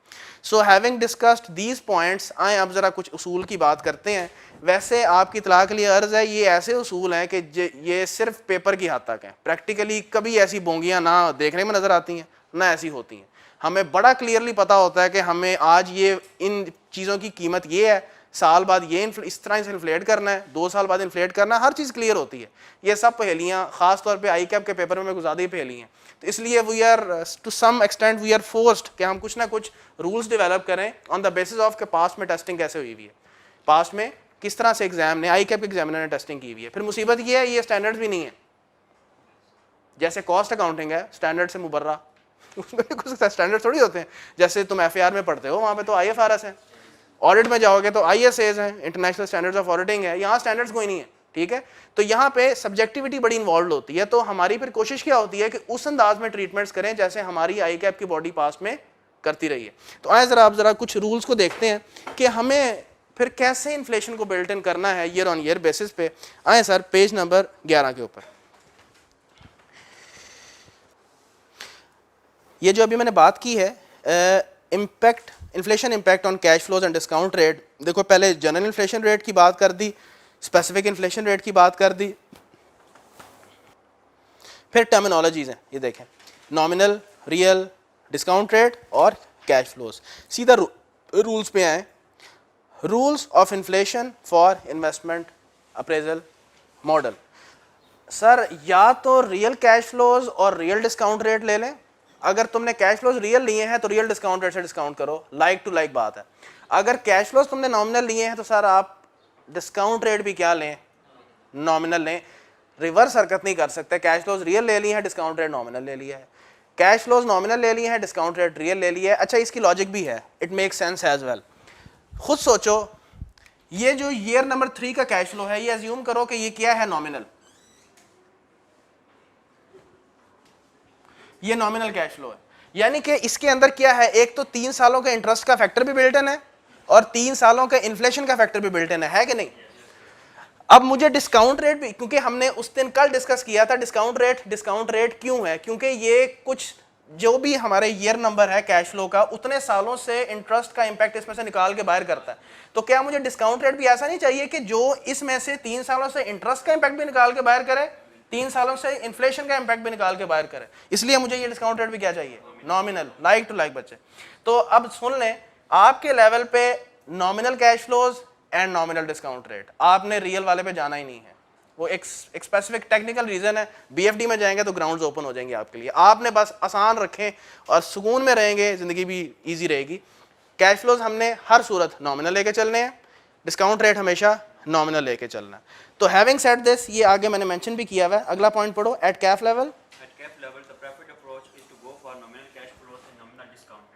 So having discussed these points, आए अब जरा कुछ उसूल की बात करते हैं। वैसे आपकी इतला के लिए अर्ज है, ये ऐसे उसूल हैं कि ये सिर्फ पेपर की हद तक हैं, प्रैक्टिकली कभी ऐसी बोंगियां ना देखने में नजर आती हैं ना ऐसी होती हैं। हमें बड़ा क्लियरली पता होता है कि हमें आज ये इन चीज़ों की कीमत ये है, साल बाद ये इस तरह से इन्फ्लेट करना है, 2 साल बाद इन्फ्लेट करना है, हर चीज़ क्लियर होती है। ये सब पहेलियाँ खास तौर पे आई कैप के पेपर में कुछ ज़्यादा ही पहेली हैं। तो इसलिए we are to some extent we are forced कि हम कुछ ना कुछ रूल्स डेवलप करें ऑन द बेसिस ऑफ के पास्ट में टेस्टिंग कैसे हुई हुई है, पास्ट में किस तरह से एग्जाम ने, आई कैप के एग्जामिनर ने टेस्टिंग की हुई है। फिर मुसीबत ये है, ये स्टैंडर्ड्स भी नहीं है। जैसे कॉस्ट अकाउंटिंग है स्टैंडर्ड से मुबर्रा, उसमें कुछ स्टैंडर्ड थोड़ी होते हैं। जैसे तुम FAR में पढ़ते हो, वहाँ पे तो IFRS है। ऑडिट में जाओगे तो ISAs हैं, इंटरनेशनल स्टैंडर्ड्स ऑफ ऑडिटिंग है। यहाँ स्टैंडर्ड्स कोई नहीं है, ठीक है। तो यहाँ पे सब्जेक्टिविटी बड़ी इन्वॉल्व होती है, तो हमारी फिर कोशिश क्या होती है कि उस अंदाज में ट्रीटमेंट्स करें जैसे हमारी आई कैप की बॉडी पास में करती रही है। तो आए जरा आप जरा कुछ रूल्स को देखते हैं कि हमें फिर कैसे इन्फ्लेशन को बिल्ट इन करना है ईयर ऑन ईयर बेसिस पे। आए सर पेज नंबर 11 के ऊपर, ये जो अभी मैंने बात की है impact, inflation impact on cash flows and discount rate. देखो पहले जनरल इन्फ्लेशन रेट की बात कर दी, स्पेसिफिक इन्फ्लेशन रेट की बात कर दी, फिर टर्मिनोलॉजीज हैं ये देखें, नॉमिनल, रियल, डिस्काउंट रेट और कैश फ्लोज। सीधा रूल्स पे आए, rules of inflation for investment appraisal model. Sir या तो रियल कैश फ्लोज और रियल डिस्काउंट रेट ले लें, अगर तुमने कैश फ्लोज रियल लिए हैं तो रियल डिस्काउंट रेट से डिस्काउंट करो, लाइक टू लाइक बात है। अगर कैश फ्लोज तुमने नॉमिनल लिए हैं तो सर आप डिस्काउंट रेट भी क्या लें, नॉमिनल लें, रिवर्स हरकत नहीं कर सकते। कैश फ्लोज रियल ले लिए हैं, डिस्काउंट रेट नॉमिनल ले लिया है, कैश फ्लोज नॉमिनल ले लिए हैं, डिस्काउंट रेट रियल ले लिया है। अच्छा इसकी लॉजिक भी है, it makes sense as well. खुद सोचो, ये जो ईयर नंबर 3 का कैश फ्लो है, ये अज्यूम करो कि ये क्या है, नॉमिनल, ये नॉमिनल कैश फ्लो है, यानी कि इसके अंदर क्या है, एक तो 3 सालों का इंटरेस्ट का फैक्टर भी बिल्ट इन है और 3 सालों का इन्फ्लेशन का फैक्टर भी बिल्ट इन है कि नहीं। अब मुझे डिस्काउंट रेट भी, क्योंकि हमने उस दिन कल डिस्कस किया था डिस्काउंट रेट क्यों है, क्योंकि ये कुछ जो भी हमारे ईयर नंबर है कैश फ्लो का, उतने सालों से इंटरेस्ट का इंपैक्ट इसमें से निकाल के बाहर करता है। तो क्या मुझे डिस्काउंट रेट भी ऐसा नहीं चाहिए कि जो इसमें से 3 सालों से इंटरेस्ट का इंपैक्ट भी निकाल के बाहर करे, 3 सालों से इन्फ्लेशन का इंपैक्ट भी निकाल के बाहर करे, इसलिए मुझे ये डिस्काउंट रेट भी क्या चाहिए, नॉमिनल, लाइक टू लाइक बच्चे। तो अब सुन लें, आपके लेवल पे nominal cash flows and nominal discount rate, आपने रियल वाले पे जाना ही नहीं है, वो एक स्पेसिफिक टेक्निकल रीजन है। बीएफडी में जाएंगे तो ग्राउंड्स ओपन हो जाएंगे आपके लिए, आपने बस आसान रखें और सुकून में रहेंगे, जिंदगी भी इजी रहेगी। कैश फ्लोज हमने हर सूरत नॉमिनल लेके चलने हैं, डिस्काउंट रेट हमेशा नॉमिनल लेके चलना है। तो हैविंग सेड दिस, ये आगे मैंने मेंशन भी किया हुआ है, अगला पॉइंट पढ़ो, at CAF level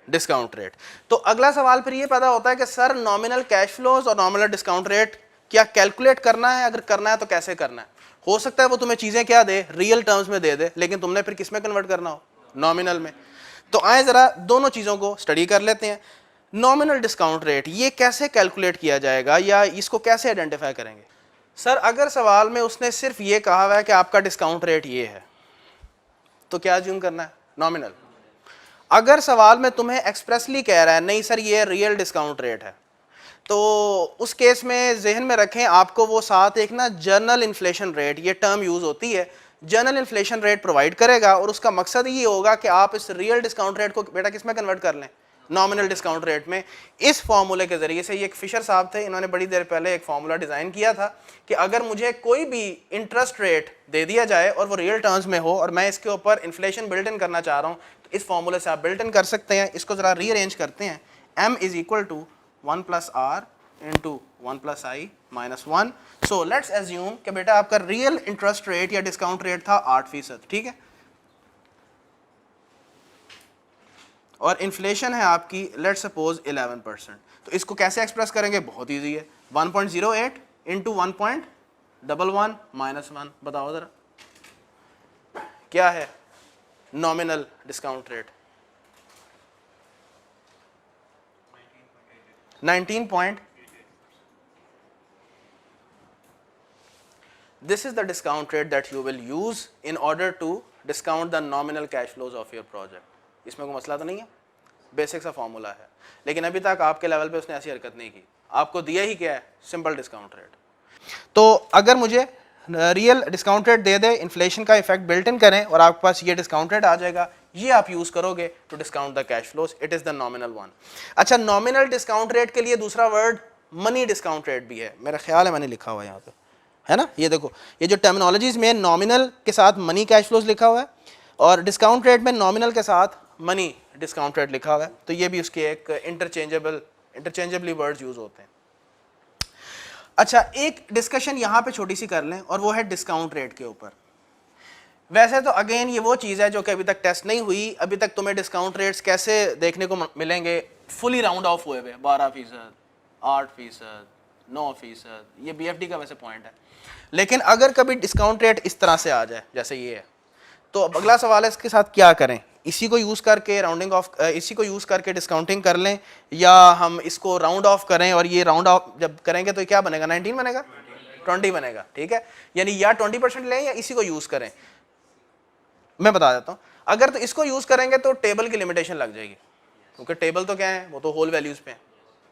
discount rate. तो अगला सवाल फिर ये पैदा होता है कि सर नॉमिनल कैश फ्लोज और नॉमिनल डिस्काउंट रेट क्या कैलकुलेट करना है, अगर करना है तो कैसे करना है। हो सकता है वो तुम्हें चीजें क्या दे, रियल टर्म्स में दे दे, लेकिन तुमने फिर किस में कन्वर्ट करना हो, नॉमिनल में। तो आए जरा दोनों चीजों को स्टडी कर लेते हैं। नॉमिनल डिस्काउंट रेट ये कैसे कैलकुलेट किया जाएगा या इसको कैसे आइडेंटिफाई करेंगे। सर अगर सवाल में उसने सिर्फ ये कहा हुआ है कि आपका डिस्काउंट रेट ये है, तो क्या अज्यूम करना है, नॉमिनल। अगर सवाल में तुम्हें एक्सप्रेसली कह रहा है नहीं सर ये रियल डिस्काउंट रेट है, तो उस केस में जहन में रखें आपको वो साथ एक ना जर्नल इन्फ्लेशन रेट, ये टर्म यूज होती है, जर्नल इन्फ्लेशन रेट प्रोवाइड करेगा और उसका मकसद ये होगा कि आप इस रियल डिस्काउंट रेट को बेटा किस में कन्वर्ट कर लें, नॉमिनल डिस्काउंट रेट में। इस फॉर्मूले के जरिए से, ये एक फिशर साहब थे, इन्होंने बड़ी देर पहले एक फॉर्मूला डिजाइन किया था कि अगर मुझे कोई भी इंटरेस्ट रेट दे दिया जाए और वो रियल टर्म्स में हो और मैं इसके ऊपर इन्फ्लेशन बिल्ट इन करना चाह रहा हूँ, तो इस फॉर्मूले से आप बिल्ट इन कर सकते हैं। इसको जरा रीअरेंज करते हैं, m is equal to 1 plus R into 1 plus I minus 1। So let's assume कि बेटा आपका रियल इंटरेस्ट रेट या डिस्काउंट रेट था 8%, ठीक है, और इन्फ्लेशन है आपकी लेट्स सपोज 11%। तो इसको कैसे एक्सप्रेस करेंगे, बहुत ईजी है, 1.08 इंटू 1.11 माइनस 1। बताओ जरा क्या है nominal discount rate, 19. This is the discount rate that you will use in order to discount the nominal cash flows of your project. इसमें कोई मसला तो नहीं है, बेसिक सा फॉर्मूला है, लेकिन अभी तक आपके लेवल पे उसने ऐसी हरकत नहीं की, आपको दिया ही क्या है, सिंपल डिस्काउंट रेट। तो अगर मुझे रियल डिस्काउंट रेट दे दे, इन्फ्लेशन का इफेक्ट बिल्ट इन करें और आपके पास ये डिस्काउंट रेट आ जाएगा, ये आप यूज करोगे to discount the cash flows, it is the nominal one. अच्छा नॉमिनल डिस्काउंट रेट के लिए दूसरा वर्ड मनी डिस्काउंट रेट भी है, मेरा ख्याल है मैंने लिखा हुआ है यहाँ पे, है ना, ये देखो, ये जो टर्मिनोलॉजीज में नॉमिनल के साथ मनी कैश फ्लोज लिखा हुआ है और डिस्काउंट रेट में नॉमिनल के साथ मनी डिस्काउंट रेट लिखा हुआ है, तो ये भी उसके एक इंटरचेंजेबली वर्ड्स यूज होते हैं। अच्छा एक डिस्कशन यहाँ पे छोटी सी कर लें और वो है डिस्काउंट रेट के ऊपर। वैसे तो अगेन ये वो चीज़ है जो कि अभी तक टेस्ट नहीं हुई, अभी तक तुम्हें डिस्काउंट रेट्स कैसे देखने को मिलेंगे, फुली राउंड ऑफ हुए हुए 12%, 8%, 9%, ये BFD का वैसे पॉइंट है। लेकिन अगर कभी डिस्काउंट रेट इस तरह से आ जाए जैसे ये है, तो अब अगला सवाल है इसके साथ क्या करें। इसी को यूज़ करके राउंडिंग ऑफ, इसी को यूज़ करके डिस्काउंटिंग कर लें, या हम इसको राउंड ऑफ करें, और ये राउंड ऑफ जब करेंगे तो क्या बनेगा, 19 बनेगा, 20 बनेगा, ठीक है। यानी या 20% लें या इसी को यूज़ करें। मैं बता देता हूँ, अगर तो इसको यूज़ करेंगे तो टेबल की लिमिटेशन लग जाएगी, क्योंकि टेबल तो क्या है, वो तो होल वैल्यूज़ पे है,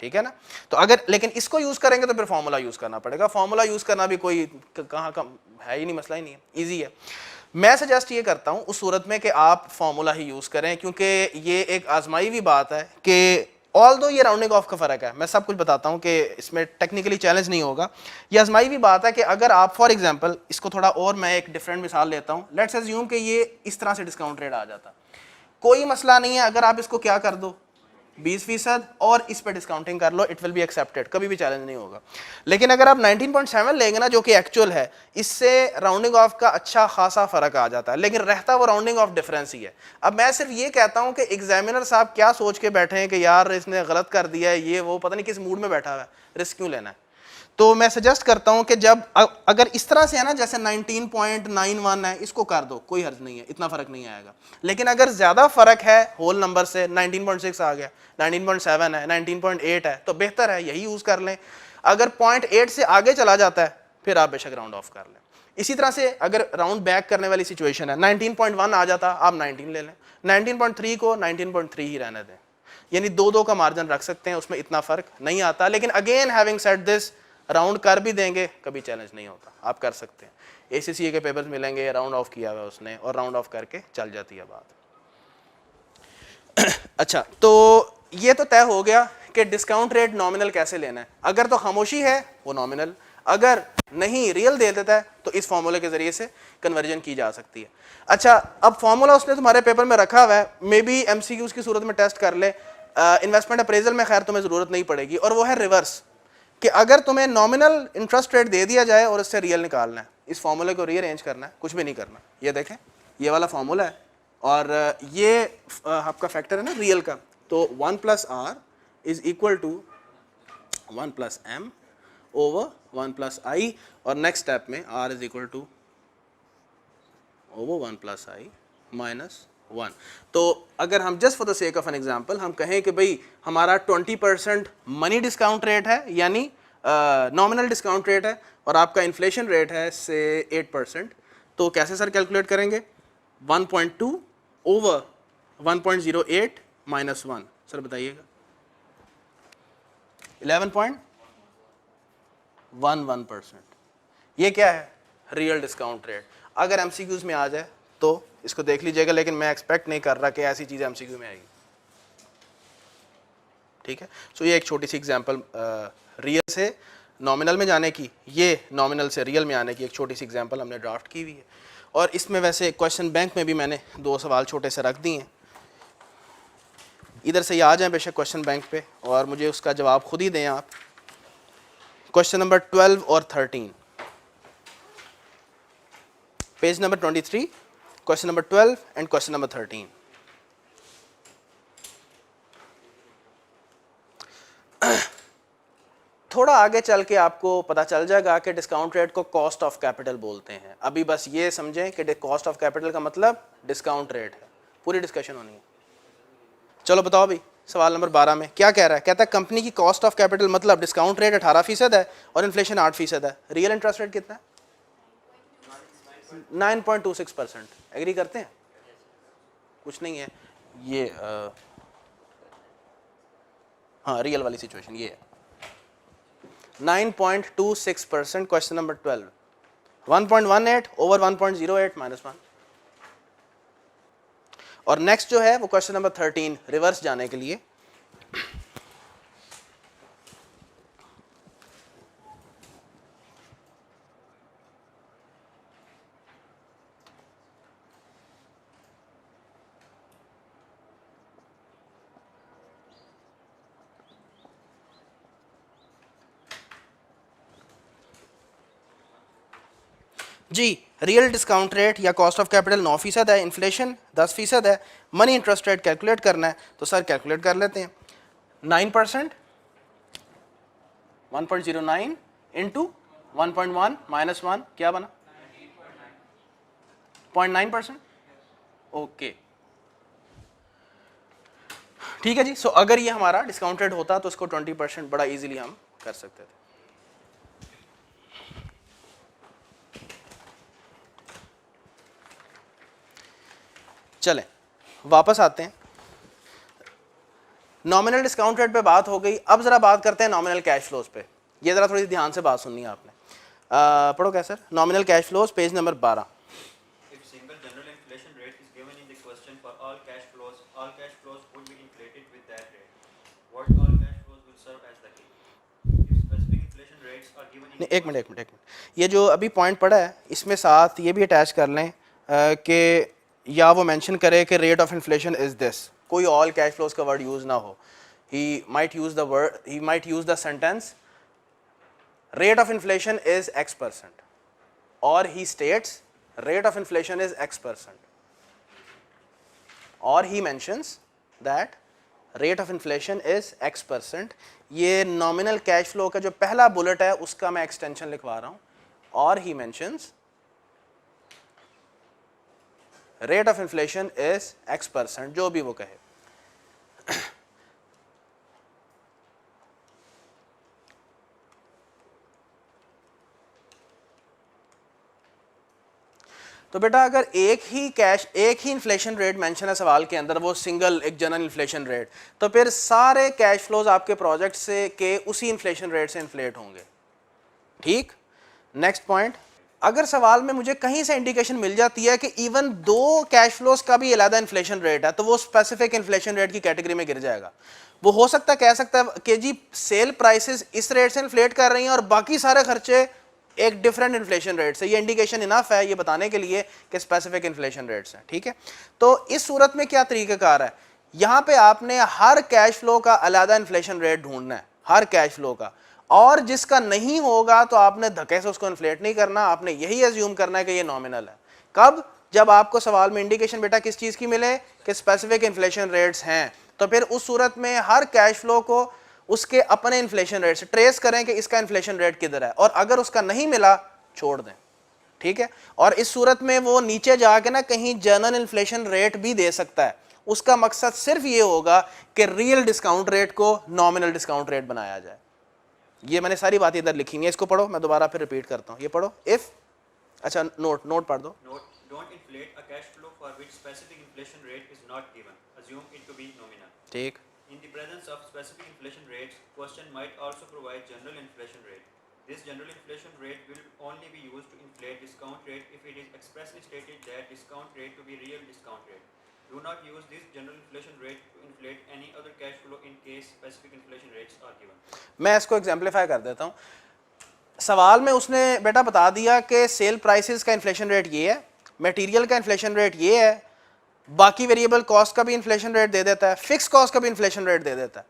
ठीक है ना। तो अगर लेकिन इसको यूज़ करेंगे तो फिर फॉर्मूला यूज़ करना पड़ेगा। फॉर्मूला यूज़ करना भी कोई कहाँ का है ही नहीं, मसला ही नहीं है, ईजी है। मैं सजेस्ट ये करता हूँ उस सूरत में कि आप फॉर्मूला ही यूज़ करें, क्योंकि ये एक आजमाई हुई बात है कि ऑल दो ये राउंडिंग ऑफ का फ़र्क है, मैं सब कुछ बताता हूँ कि इसमें टेक्निकली चैलेंज नहीं होगा। ये आजमाई हुई बात है कि अगर आप फॉर एग्जांपल इसको थोड़ा और मैं एक डिफरेंट मिसाल लेता हूँ, लेट्स अज्यूम कि ये इस तरह से डिस्काउंट रेट आ जाता, कोई मसला नहीं है अगर आप इसको क्या कर दो 20% और इस पे डिस्काउंटिंग कर लो, इट विल बी एक्सेप्टेड, कभी भी चैलेंज नहीं होगा। लेकिन अगर आप 19.7 लेंगे ना, जो कि एक्चुअल है, इससे राउंडिंग ऑफ का अच्छा खासा फर्क आ जाता है, लेकिन रहता वो राउंडिंग ऑफ डिफरेंस ही है। अब मैं सिर्फ ये कहता हूं कि एग्जामिनर साहब क्या सोच के बैठे हैं कि यार इसने गलत कर दिया है, ये वो पता नहीं किस मूड में बैठा हुआ है, रिस्क क्यों लेना है। तो मैं सजेस्ट करता हूं कि जब अगर इस तरह से है ना, जैसे 19.91 है, इसको कर दो, कोई हर्ज नहीं है, इतना फर्क नहीं आएगा। लेकिन अगर ज्यादा फर्क है होल नंबर से, 19.6 आ गया, 19.7 है, 19.8 है, तो बेहतर है यही यूज कर लें। अगर 0.8 से आगे चला जाता है फिर आप बेशक राउंड ऑफ कर लें। इसी तरह से अगर राउंड बैक करने वाली सिचुएशन है, 19.1 आ जाता, आप 19 ले लें, 19.3 को 19.3 ही रहने दें, यानी 2-2 का मार्जिन रख सकते हैं, उसमें इतना फर्क नहीं आता। लेकिन again having said this, round कर भी देंगे कभी चैलेंज नहीं होता, आप कर सकते हैं। ACCA के पेपर्स मिलेंगे, राउंड ऑफ किया हुआ उसने और राउंड ऑफ करके चल जाती है बात। अच्छा, तो ये तो तय हो गया कि डिस्काउंट रेट नॉमिनल कैसे लेना है। अगर तो खामोशी है वो नॉमिनल, अगर नहीं रियल दे देता है तो इस फॉर्मूले के जरिए से कन्वर्जन की जा सकती है। अच्छा, अब फॉर्मूला उसने तुम्हारे पेपर में रखा हुआ है, मे बी MCQs की सूरत में टेस्ट कर ले, इन्वेस्टमेंट अप्रेजल में खैर तुम्हें जरूरत नहीं पड़ेगी, और वो है रिवर्स, कि अगर तुम्हें नॉमिनल इंटरेस्ट रेट दे दिया जाए और उससे रियल निकालना है, इस फॉर्मूले को रीअरेंज करना है, कुछ भी नहीं करना। ये देखें, ये वाला फॉर्मूला है और ये आपका फैक्टर है ना रियल का, तो 1 + R is equal to 1 + M over 1 + I, और नेक्स्ट स्टेप में R is equal to over 1 + I minus 1। तो अगर हम just for the sake of an example हम कहें कि भाई हमारा 20% मनी डिस्काउंट रेट है, यानी नॉमिनल डिस्काउंट रेट है, और आपका इन्फ्लेशन रेट है से 8%, तो कैसे सर कैलकुलेट करेंगे, 1.2 ओवर 1.08 माइनस 1, सर बताइएगा, 11.11%। ये क्या है, रियल डिस्काउंट रेट। अगर MCQs में आ जाए तो इसको देख लीजिएगा, लेकिन मैं एक्सपेक्ट नहीं कर रहा कि ऐसी चीज़ MCQ में आएगी, ठीक है। सो ये एक छोटी सी एग्जांपल रियल से नॉमिनल में जाने की, ये नॉमिनल से रियल में आने की एक छोटी सी एग्जांपल हमने ड्राफ्ट की हुई है। और इसमें वैसे क्वेश्चन बैंक में भी मैंने 2 सवाल छोटे से रख दिए हैं, इधर से ये आ जाएं बेशक क्वेश्चन बैंक पे, और मुझे उसका जवाब खुद ही दें आप। क्वेश्चन नंबर 12 और 13, page number 23, question number 12 and question number 13। थोड़ा आगे चल के आपको पता चल जाएगा कि डिस्काउंट रेट को कॉस्ट ऑफ कैपिटल बोलते हैं। अभी बस ये समझें कि कॉस्ट ऑफ कैपिटल का मतलब डिस्काउंट रेट है, पूरी डिस्कशन होनी है। चलो बताओ भाई, सवाल नंबर 12 में क्या कह रहा है, कहता है कंपनी की कॉस्ट ऑफ कैपिटल मतलब डिस्काउंट रेट 18% है और इन्फ्लेशन 8% है, रियल इंटरेस्ट रेट कितना है, 9.26%। एग्री करते हैं, कुछ नहीं है ये हाँ रियल वाली सिचुएशन ये है 9.26%। Question number 12, 1.18 over 1.08 minus 1। और नेक्स्ट जो है वो क्वेश्चन नंबर 13, रिवर्स जाने के लिए। जी, रियल डिस्काउंट रेट या कॉस्ट ऑफ कैपिटल 9% है, इन्फ्लेशन 10% है, मनी इंटरेस्ट रेट कैलकुलेट करना है, तो सर कैलकुलेट कर लेते हैं। 9% 1.09 इंटू 1.1 माइनस 1 क्या बना 0.9%। ओके ठीक है जी। सो अगर ये हमारा डिस्काउंटेड होता तो इसको 20% बड़ा इजीली हम कर सकते थे। चलें वापस आते हैं, नॉमिनल डिस्काउंट रेट पे बात हो गई। अब जरा बात करते हैं नॉमिनल कैश फ्लोज पे। ये जरा थोड़ी ध्यान से बात सुननी है आपने। पढ़ो क्या sir, nominal cash flows page number 12। If single general inflation rate is given in the question for all cash flows would be inflated with that rate. What all cash flows will serve as the key. If specific inflation rates are given in नहीं एक minute, ये जो अभी point पड़ा है इसमें साथ ये भी अटैच कर लें कि या वो मेंशन करे कि rate of inflation is this, कोई ऑल कैश फ्लोज का वर्ड यूज ना हो। He might use the sentence rate of inflation is X%, और ही states rate of inflation is X%, or he mentions that rate of inflation is X%। ये nominal cash flow का जो पहला bullet है उसका मैं एक्सटेंशन लिखवा रहा हूँ, और he mentions rate of inflation is X%, जो भी वो कहे। तो बेटा अगर एक ही इन्फ्लेशन रेट मेंशन है सवाल के अंदर, वो सिंगल एक जनरल इन्फ्लेशन रेट, तो फिर सारे कैश फ्लोज आपके प्रोजेक्ट से के उसी इन्फ्लेशन रेट से इन्फ्लेट होंगे। ठीक, नेक्स्ट पॉइंट, अगर सवाल में मुझे कहीं से इंडिकेशन मिल जाती है कि इवन दो कैश फ्लोज का भी अलग इन्फ्लेशन रेट है, तो वो स्पेसिफिक इन्फ्लेशन रेट की कैटेगरी में गिर जाएगा। वो हो सकता है, कह सकता है कि जी सेल प्राइसेस इस रेट से इन्फ्लेट कर रही हैं और बाकी सारे खर्चे एक डिफरेंट इन्फ्लेशन रेट से। ये इंडिकेशन इनफ है ये बताने के लिए कि स्पेसिफिक इन्फ्लेशन रेट्स हैं। ठीक है, तो इस सूरत में क्या तरीक़ाकार है, यहाँ पे आपने हर कैश फ्लो का अलग इन्फ्लेशन रेट ढूंढना है, हर कैश फ्लो का, और जिसका नहीं होगा तो आपने धक्के से उसको इन्फ्लेट नहीं करना, आपने यही एज्यूम करना है कि ये नॉमिनल है। कब, जब आपको सवाल में इंडिकेशन बेटा किस चीज़ की मिले कि स्पेसिफिक इन्फ्लेशन रेट्स हैं, तो फिर उस सूरत में हर कैश फ्लो को उसके अपने इन्फ्लेशन रेट से ट्रेस करें कि इसका इन्फ्लेशन रेट किधर है, और अगर उसका नहीं मिला छोड़ दें। ठीक है, और इस सूरत में वो नीचे जाके ना कहीं जनरल इन्फ्लेशन रेट भी दे सकता है। उसका मकसद सिर्फ ये होगा कि रियल डिस्काउंट रेट को नॉमिनल डिस्काउंट रेट बनाया जाए। ये मैंने सारी बातें इधर लिखी हैं, इसको पढ़ो, मैं दोबारा फिर रिपीट करता हूँ। ये पढ़ो, इफ, अच्छा नोट पढ़ दो। Don't inflate a cash flow for which specific inflation rate is not given. Assume it to be nominal. ठीक, In the presence of specific inflation rates, question might also provide general inflation rate. This general inflation rate will only be used to inflate discount rate if it is expressly stated that discount rate to be real discount rate. Do not use this general inflation rate to inflate any other cash flow in case specific inflation rates are given. मैं इसको exemplify कर देता हूँ। सवाल में उसने बेटा बता दिया कि सेल प्राइसेस का इन्फ्लेशन रेट ये है, मटेरियल का इन्फ्लेशन रेट ये है, बाकी वेरिएबल कॉस्ट का भी इन्फ्लेशन रेट दे देता है, फिक्स कॉस्ट का भी इन्फ्लेशन रेट दे देता है।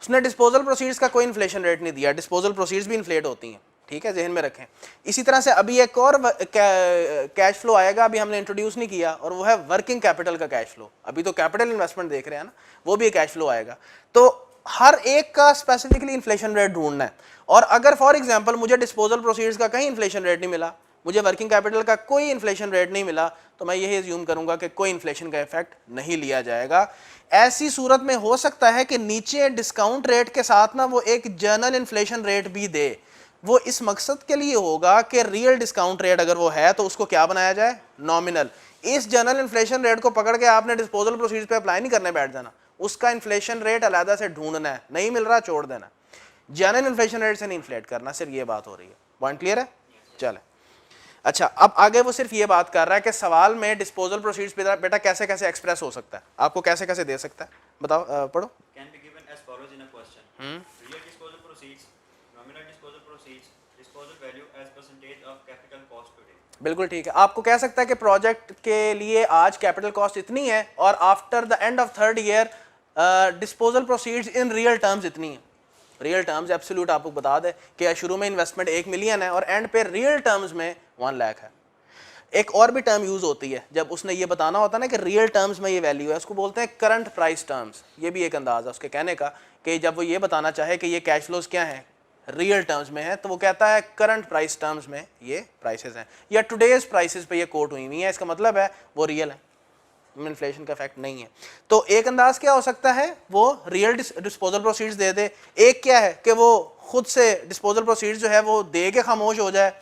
उसने डिस्पोजल प्रोसीड्स का कोई इन्फ्लेशन रेट नहीं दिया, डिस्पोजल प्रोसीड्स भी इन्फ्लेट होती हैं। ठीक है, जहन में रखें। इसी तरह से अभी एक और कैश फ्लो आएगा, अभी हमने इंट्रोड्यूस नहीं किया, और वो है वर्किंग कैपिटल का कैश फ्लो। अभी तो कैपिटल इन्वेस्टमेंट देख रहे हैं ना, वो भी एक कैश फ्लो आएगा। तो हर एक का स्पेसिफिकली इन्फ्लेशन रेट ढूंढना है। और अगर फॉर एग्जांपल मुझे डिस्पोजल प्रोसीड्स का कहीं इन्फ्लेशन रेट नहीं मिला, मुझे वर्किंग कैपिटल का कोई इन्फ्लेशन रेट नहीं मिला, तो मैं यही अज्यूम करूंगा कि कोई इन्फ्लेशन का इफेक्ट नहीं लिया जाएगा। ऐसी सूरत में हो सकता है कि नीचे डिस्काउंट रेट के साथ ना वो एक जनरल इन्फ्लेशन रेट भी दे। वो इस मकसद के लिए होगा कि रियल डिस्काउंट रेट अगर वो है तो उसको क्या बनाया जाए, नॉमिनल। इस जनरल इन्फ्लेशन रेट को पकड़ के आपने डिस्पोजल प्रोसीड्स पे अप्लाई नहीं करने बैठ जाना, उसका इन्फ्लेशन रेट अलग से ढूंढना है, नहीं मिल रहा छोड़ देना, जनरल इन्फ्लेशन रेट से नहीं इन्फ्लेट करना। सिर्फ ये बात हो रही है। पॉइंट क्लियर है? चले, अच्छा अब आगे वो सिर्फ ये बात कर रहा है कि सवाल में डिस्पोजल प्रोसीड्स बेटा कैसे कैसे एक्सप्रेस हो सकता है, आपको कैसे कैसे दे सकता है, बताओ। पढ़ो। Can be given as follows in a question. Real disposal proceeds, nominal disposal proceeds, disposal value as percentage of capital cost today. बिल्कुल ठीक है, आपको कह सकता है कि प्रोजेक्ट के लिए आज कैपिटल कॉस्ट इतनी है और after the end of third year disposal proceeds in real terms इतनी है। रियल टर्म्स एब्सोल्यूट आपको बता दे कि शुरू में इन्वेस्टमेंट 1 मिलियन है और एंड पे रियल टर्म्स में 1 लाख है। एक और भी टर्म यूज होती है जब उसने ये बताना होता है ना कि रियल टर्म्स में ये वैल्यू है, उसको बोलते हैं करंट प्राइस टर्म्स। ये भी एक अंदाज़ है उसके कहने का कि जब वो ये बताना चाहे कि ये कैश फ्लोज क्या हैं, रियल टर्म्स में है तो वो कहता है करंट प्राइस टर्म्स में ये प्राइसेस हैं, या टुडेज प्राइसेस पे ये कोट हुई हुई है, इसका मतलब है वो रियल है, इन्फ्लेशन का इफेक्ट नहीं है। तो एक अंदाज क्या हो सकता है, वो रियल डिस्पोजल प्रोसीड्स दे दे, एक क्या है कि वो खुद से डिस्पोजल प्रोसीड्स जो है वो दे के खामोश हो जाए,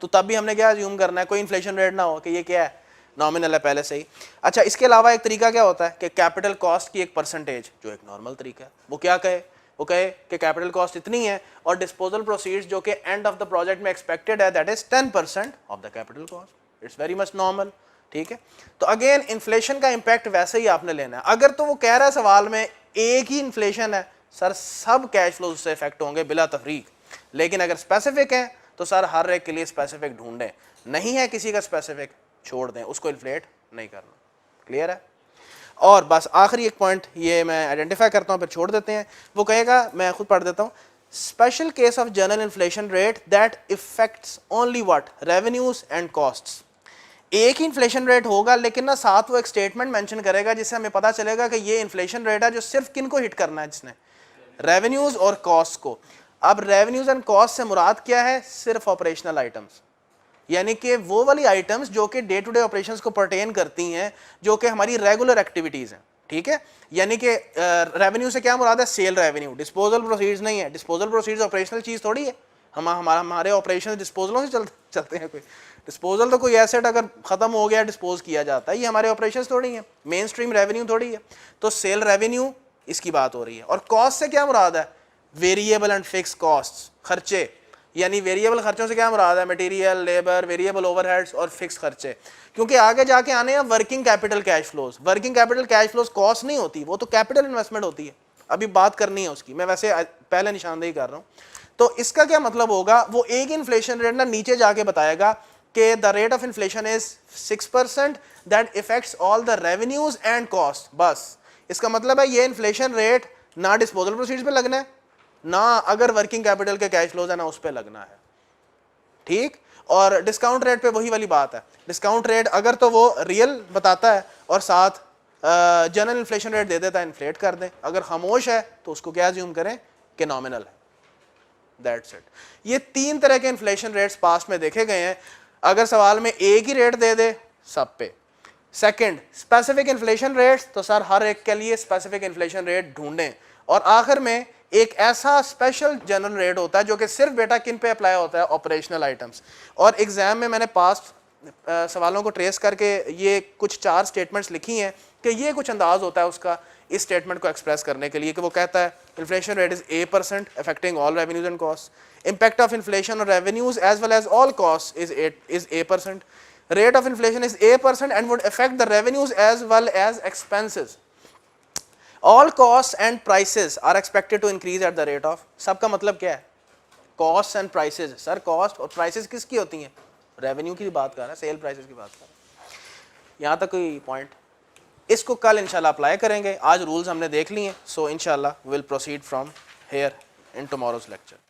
तो तब भी हमने क्या अज्यूम करना है, कोई इन्फ्लेशन रेट ना हो कि ये क्या है, नॉमिनल है पहले से ही। अच्छा, इसके अलावा एक तरीका क्या होता है कि कैपिटल कॉस्ट की एक परसेंटेज, जो एक नॉर्मल तरीका है, वो क्या कहे, वो कहे कि कैपिटल कॉस्ट इतनी है और डिस्पोजल प्रोसीड्स जो कि एंड ऑफ द प्रोजेक्ट में एक्सपेक्टेड है that is 10% of the capital cost, it's very much normal, ठीक है। तो अगेन इन्फ्लेशन का इंपैक्ट वैसे ही आपने लेना है। अगर तो वो कह रहा है सवाल में एक ही इन्फ्लेशन है, सर सब कैश फ्लो उससे इफेक्ट होंगे बिला तफरीक, लेकिन अगर स्पेसिफिक है तो सर हर एक के लिए स्पेसिफिक ढूंढें, नहीं है किसी का स्पेसिफिक छोड़ दें, उसको इन्फ्लेट नहीं करना। क्लियर है? और बस आखिरी एक पॉइंट ये मैं आइडेंटिफाई करता हूँ फिर छोड़ देते हैं, वो कहेगा, मैं खुद पढ़ देता हूँ, special case of general inflation rate that effects only what, revenues and costs. एक ही इन्फ्लेशन रेट होगा लेकिन ना साथ वो एक स्टेटमेंट मेंशन करेगा जिससे हमें पता चलेगा कि ये इन्फ्लेशन रेट है जो सिर्फ किन को हिट करना है, जिसने रेवेन्यूज और कॉस्ट को। अब रेवेन्यूज एंड कॉस्ट से मुराद क्या है, सिर्फ ऑपरेशनल आइटम्स, यानी कि वो वाली आइटम्स जो कि डे टू डे ऑपरेशंस को पर्टेन करती हैं, जो कि हमारी रेगुलर एक्टिविटीज़ हैं, ठीक है। यानी कि रेवेन्यू से क्या मुराद है, सेल रेवेन्यू, डिस्पोजल प्रोसीड्स नहीं है, डिस्पोजल प्रोसीड्स ऑपरेशनल चीज़ थोड़ी है, हमारे ऑपरेशन डिस्पोजलों से चलते हैं, कोई डिस्पोजल तो कोई एसेट अगर ख़त्म हो गया डिस्पोज किया जाता है, ये हमारे ऑपरेशन थोड़ी है, मेन स्ट्रीम रेवेन्यू थोड़ी है। तो सेल रेवेन्यू इसकी बात हो रही है। और कॉस्ट से क्या मुराद है, वेरिएबल एंड फिक्स कॉस्ट, खर्चे, यानी वेरिएबल खर्चों से क्या मुराद है, मटेरियल, लेबर, वेरिएबल ओवरहेड्स और फिक्स खर्चे, क्योंकि आगे जाके आने हैं working capital cash flows. Working capital cash flows cost नहीं होती, वो तो कैपिटल इन्वेस्टमेंट होती है, अभी बात करनी है उसकी, मैं वैसे पहले निशानदेही कर रहा हूँ। तो इसका क्या मतलब होगा, वो एक इन्फ्लेशन रेट ना नीचे जाके बताएगा कि the rate of inflation is 6% that effects all the revenues and cost. बस इसका मतलब है ये इन्फ्लेशन रेट ना डिस्पोजल प्रोसीड्स पे लगना है, ना अगर वर्किंग कैपिटल के कैश फ्लोज है ना उस पे लगना है, ठीक। और डिस्काउंट रेट पे वही वाली बात है, डिस्काउंट रेट अगर तो वो रियल बताता है और साथ जनरल इन्फ्लेशन रेट दे देता है, इन्फ्लेट कर दें, अगर खामोश है तो उसको क्या अज्यूम करें कि नॉमिनल है, दैट्स इट। ये तीन तरह के इन्फ्लेशन रेट्स पास्ट में देखे गए हैं। अगर सवाल में एक ही रेट दे दे सब पे। सेकंड, स्पेसिफिक इन्फ्लेशन रेट्स, तो सर हर एक के लिए स्पेसिफिक इन्फ्लेशन रेट ढूंढें। और आखिर में एक ऐसा स्पेशल जनरल रेट होता है जो कि सिर्फ बेटा किन पे अप्लाई होता है, ऑपरेशनल आइटम्स। और एग्जाम में मैंने पास्ट सवालों को ट्रेस करके ये कुछ 4 स्टेटमेंट्स लिखी हैं कि ये कुछ अंदाज होता है उसका इस स्टेटमेंट को एक्सप्रेस करने के लिए, कि वो कहता है inflation rate is 8% affecting all revenues and cost, impact of inflation on revenues as well as all cost is 8%, rate of inflation is 8% and would affect the revenues as well as expenses. All costs and prices are expected to increase at the rate of, सबका मतलब क्या है, costs and prices, sir cost और prices किसकी होती हैं, revenue की बात कर रहा है, सेल प्राइसेस की बात कर रहा है। यहाँ तक कोई पॉइंट, इसको कल इंशाल्लाह अप्लाई करेंगे, आज रूल्स हमने देख लिए हैं, सो इंशाल्लाह will proceed from here in tomorrow's lecture.